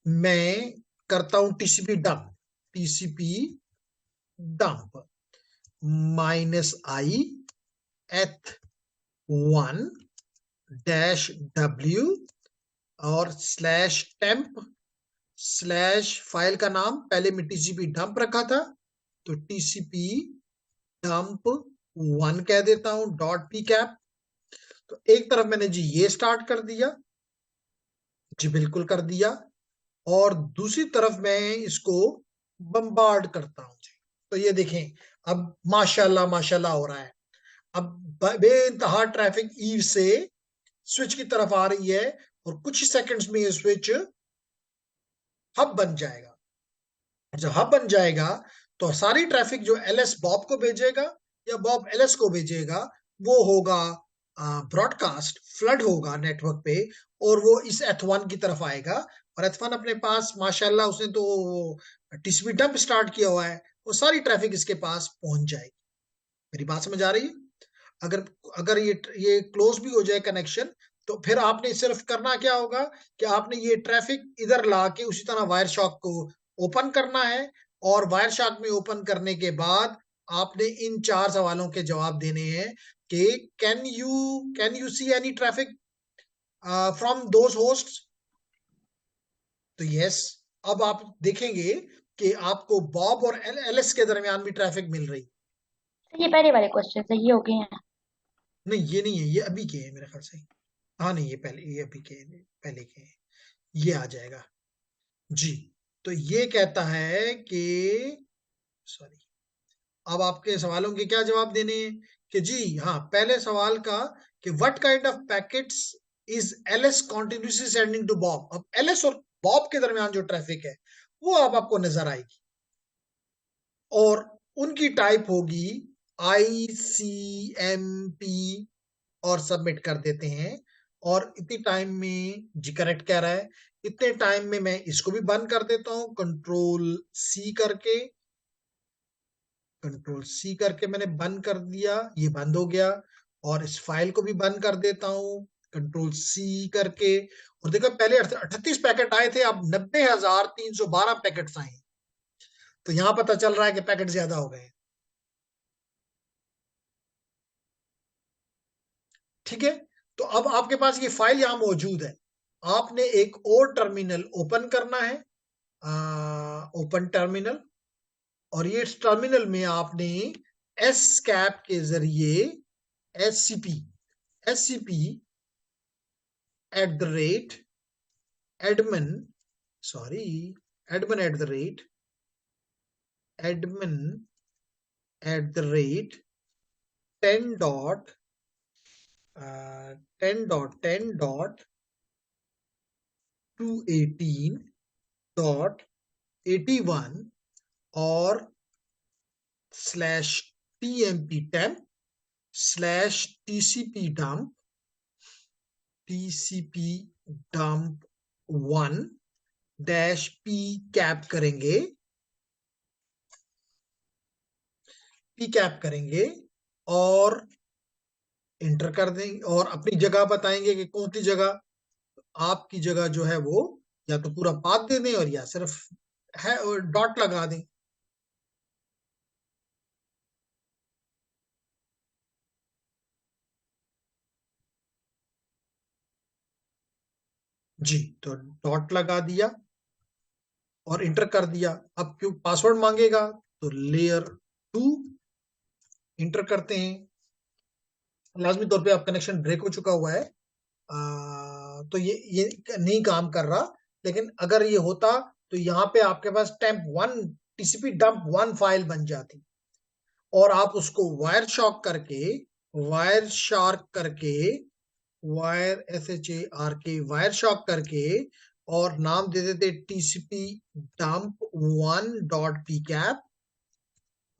मैं करता हूं TCP डंप -i H1-w और /temp/ फाइल का नाम पहले मैं TCP डंप रखा था, तो TCP डंप 1 कह देता हूं .pcap। तो एक तरफ मैंने जी ये स्टार्ट कर दिया, जी बिल्कुल कर दिया, और दूसरी तरफ मैं इसको बम्बार्ड करता हूं जी। तो ये देखें अब माशाल्लाह माशाल्लाह हो रहा है। अब बेइंतहा ट्रैफिक ईव से स्विच की तरफ आ रही है और कुछ ही सेकंड्स में ये स्विच हब बन जाएगा। जब हब बन जाएगा तो सारी ट्रैफिक जो एलएस बॉब को भेजेगा या बॉब एलएस को भेजेगा वो होगा ब्रॉडकास्ट, फ्लड होगा नेटवर्क पे, और वो इस H1 की तरफ आएगा। और H1 अपने पास माशाल्लाह उसने तो TCP डंप स्टार्ट किया हुआ है, वो सारी ट्रैफिक इसके पास पहुंच जाएगी। मेरी बात समझ आ रही है? अगर अगर ये क्लोज भी हो जाए कनेक्शन, तो फिर आपने सिर्फ करना क्या होगा कि आपने ये ट्रैफिक इधर ला के उसी तरह वायर शॉक को ओपन करना है, और वायर शार्क में ओपन करने के बाद आपने इन 4 सवालों के जवाब देने हैं कि can you see any traffic from those hosts. तो यस, अब आप देखेंगे कि आपको बॉब और एलिस के दरमियान भी ट्रैफिक मिल रही। तो ये पहले वाले क्वेश्चन है, ये हो गए हैं। नहीं, ये नहीं है, ये अभी के हैं मेरे ख्याल से। हाँ नहीं, ये अभी के हैं, पहले के हैं, ये आ जाएगा जी। तो ये कहता है कि सॉरी, अब आपके सवालों के क्या जवाब देने हैं कि जी हाँ, पहले सवाल का कि what kind of packets is Alice continuously sending to Bob. अब एलएस और बॉब के दरमियान जो ट्रैफिक है वो अब आपको नजर आएगी, और उनकी टाइप होगी ICMP, और सबमिट कर देते हैं। और इतनी टाइम में जी करेक्ट कह रहा है, इतने टाइम में मैं इसको भी बंद कर देता हूं, कंट्रोल सी करके मैंने बंद कर दिया, ये बंद हो गया। और इस फाइल को भी बंद कर देता हूं कंट्रोल सी करके। और देखो, पहले 38 पैकेट आए थे, अब 90,312 पैकेट्स आए। तो यहां पता चल रहा है कि पैकेट ज्यादा हो गए। ठीक है, तो अब आपके पास ये फाइल यहां मौजूद है। आपने एक और टर्मिनल ओपन करना है, ओपन टर्मिनल, और ये इस टर्मिनल में आपने एसकैप के जरिए एससीपी @admin @admin 10.10.218.81 और /tmptemp/tcpdump1-p कैप करेंगे और इंटर कर देंगे, और अपनी जगह बताएंगे कि कौन सी जगह। आपकी जगह जो है वो या तो पूरा पाथ दे दें और या सिर्फ है डॉट लगा दें। जी, तो डॉट लगा दिया और इंटर कर दिया। अब क्यों पासवर्ड मांगेगा, तो लेयर 2 इंटर करते हैं। लाजमी तौर पे आप कनेक्शन ब्रेक हो चुका हुआ है, तो ये नहीं काम कर रहा। लेकिन अगर ये होता तो यहाँ पे आपके पास temp1 TCP dump 1 फाइल बन जाती, और आप उसको वायर शॉर्क करके वायर शॉर्क करके और नाम दे देते TCP dump1.pcap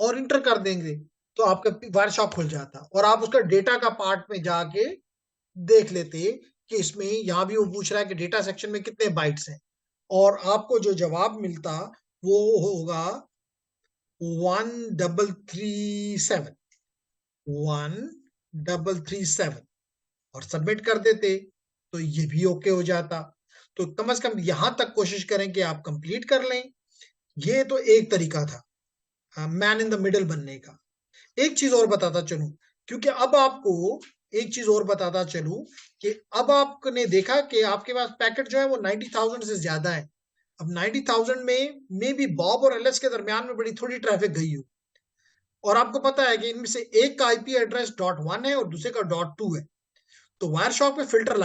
और इंटर कर देंगे, तो आपका वायर शॉर्क खुल जाता, और आप उसका डेटा का पार्ट में जाके देख लेते कि इसमें यहां भी वो पूछ रहा है कि डेटा सेक्शन में कितने बाइट्स हैं, और आपको जो जवाब मिलता वो होगा 1337 और सबमिट कर देते, तो ये भी ओके हो जाता। तो कम से कम यहां तक कोशिश करें कि आप कंप्लीट कर लें। ये तो एक तरीका था मैन इन द मिडल बनने का। एक चीज और बताता चलूं, क्योंकि अब आपको एक चीज और बताता चलूं कि अब आपने देखा कि आपके पास पैकेट जो है वो 90,000 से ज्यादा है। अब 90,000 में भी बॉब और एलएस के दरमियान में बड़ी थोड़ी ट्रैफिक गई हो, और आपको पता है कि इनमें से एक का आईपी एड्रेस .1 है और दूसरे का .2 है। तो वायर शॉर्क पे फिल्टर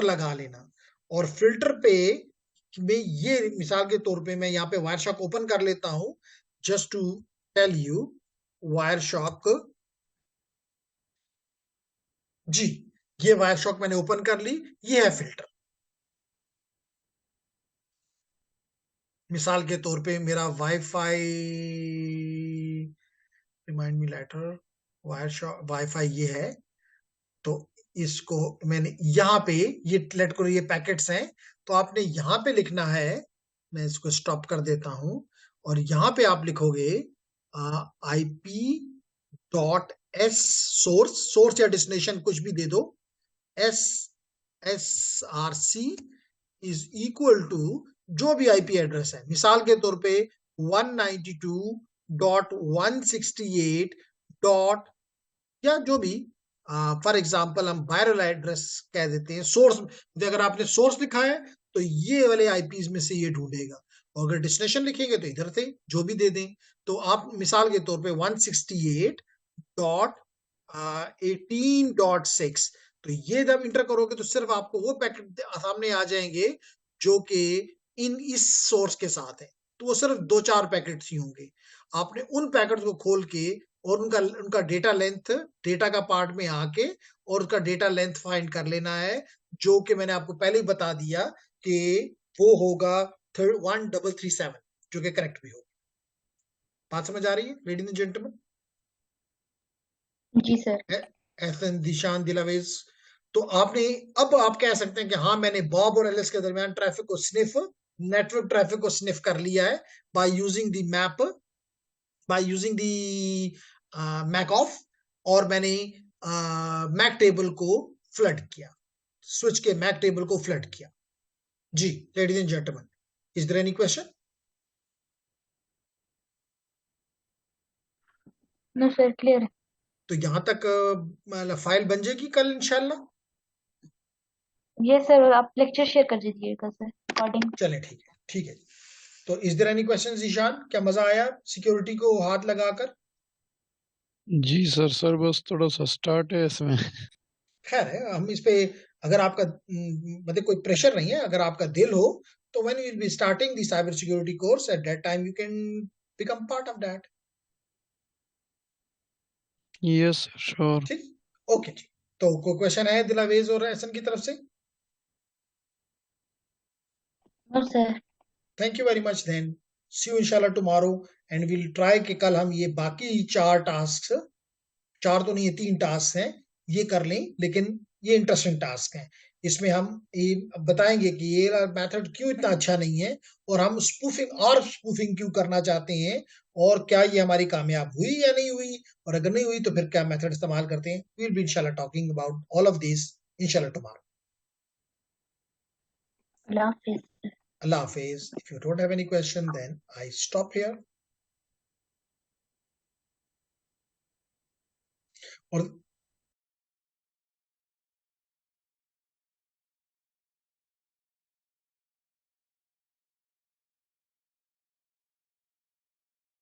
लगा लेना, और फिल्टर पे में ये मिसाल के तौर पे मैं यहाँ पे वायर शॉक ओपन कर लेता हूं, just to tell you. Wire shock, जी ये वायर शॉक मैंने ओपन कर ली, ये है फिल्टर। मिसाल के तौर पे मेरा wifi, remind me later, wifi ये है, तो इसको मैंने यहाँ पे ये लेट करो, ये पैकेट्स हैं, तो आपने यहाँ पे लिखना है, मैं इसको स्टॉप कर देता हूं, और यहाँ पे आप लिखोगे IP.S सोर्स या डेस्टिनेशन कुछ भी दे दो, SSRC इज इक्वल टू जो भी आईपी एड्रेस है, मिसाल के तौर पे 192.168 डॉट या जो भी, फॉर एग्जांपल हम वायरल एड्रेस कह देते हैं, सोर्स, अगर आपने सोर्स लिखा है तो ये वाले आईपीज में से ये ढूंढेगा, और अगर डेस्टिनेशन लिखेंगे तो इधर से जो भी दे दें। तो आप मिसाल के तौर पे 168.18.6, तो ये जब इंटर करोगे तो सिर्फ आपको वो पैकेट सामने आ जाएंगे जो कि इस सोर्स के साथ है, तो वो सिर्फ 2-4 पैकेट्स ही होंगे। आपने उन पैकेट्स को खोल के और उनका डेटा लेंथ, डेटा का पार्ट में आके और उसका डेटा लेंथ फाइंड कर लेना है, जो कि मैंने आपको पहले ही बता दिया कि वो होगा 1337, जो कि करेक्ट भी होगा। बात समझ आ रही है लेडीज एंड जेंटलमैन? जी सर। एहसन, दिशान, दिलावेज। तो आपने, अब आप कह सकते हैं कि हाँ मैंने बॉब और एलिस के दरमियान ट्रैफिक को स्निफ, नेटवर्क ट्रैफिक को स्निफ कर लिया है by using the map, by using the macof, और मैंने मैक टेबल को फ्लड किया, स्विच के मैक टेबल को फ्लड किया। जी ladies and gentleman, is there any question? No sir, clear है। तो यहां तक मतलब फाइल बन जाएगी कल इंशाल्लाह। ये सर, आप लेक्चर शेयर कर दीजिएगा सर अकॉर्डिंग। चले ठीक है, ठीक है। तो is there any question Ishan? क्या मजा आया सिक्योरिटी को हाथ लगाकर? जी सर, सर बस थोड़ा सा स्टार्ट है इसमें। खैर है, हम इस पे, अगर आपका मतलब कोई प्रेशर नहीं है, अगर आपका दिल हो तो when you will be starting the cyber security course, at that time you can become part of that. Yes sir, sure. ठीक, ओके जी। तो कोई क्वेश्चन है दिलावेज और एहसन की तरफ से? No sir. Thank you very much then, see you इंशाल्लाह tomorrow, and will try कि कल हम ये बाकी 4 टास्क, 4 तो नहीं है 3 टास्क हैं, ये कर लें, लेकिन ये इंटरेस्टिंग टास्क हैं। इसमें हम ये बताएंगे कि ये मेथड क्यों इतना अच्छा नहीं है, और हम स्पूफिंग क्यों करना चाहते हैं, और क्या ये हमारी कामयाब हुई या नहीं हुई, और अगर नहीं हुई तो फिर क्या मेथड इस्तेमाल करते हैं। वी विल बी इंशाल्लाह talking about all of this इंशाल्लाह टुमारो। अल्लाह हाफिज। Allah Hafiz. If you don't have any question, then I stop here. और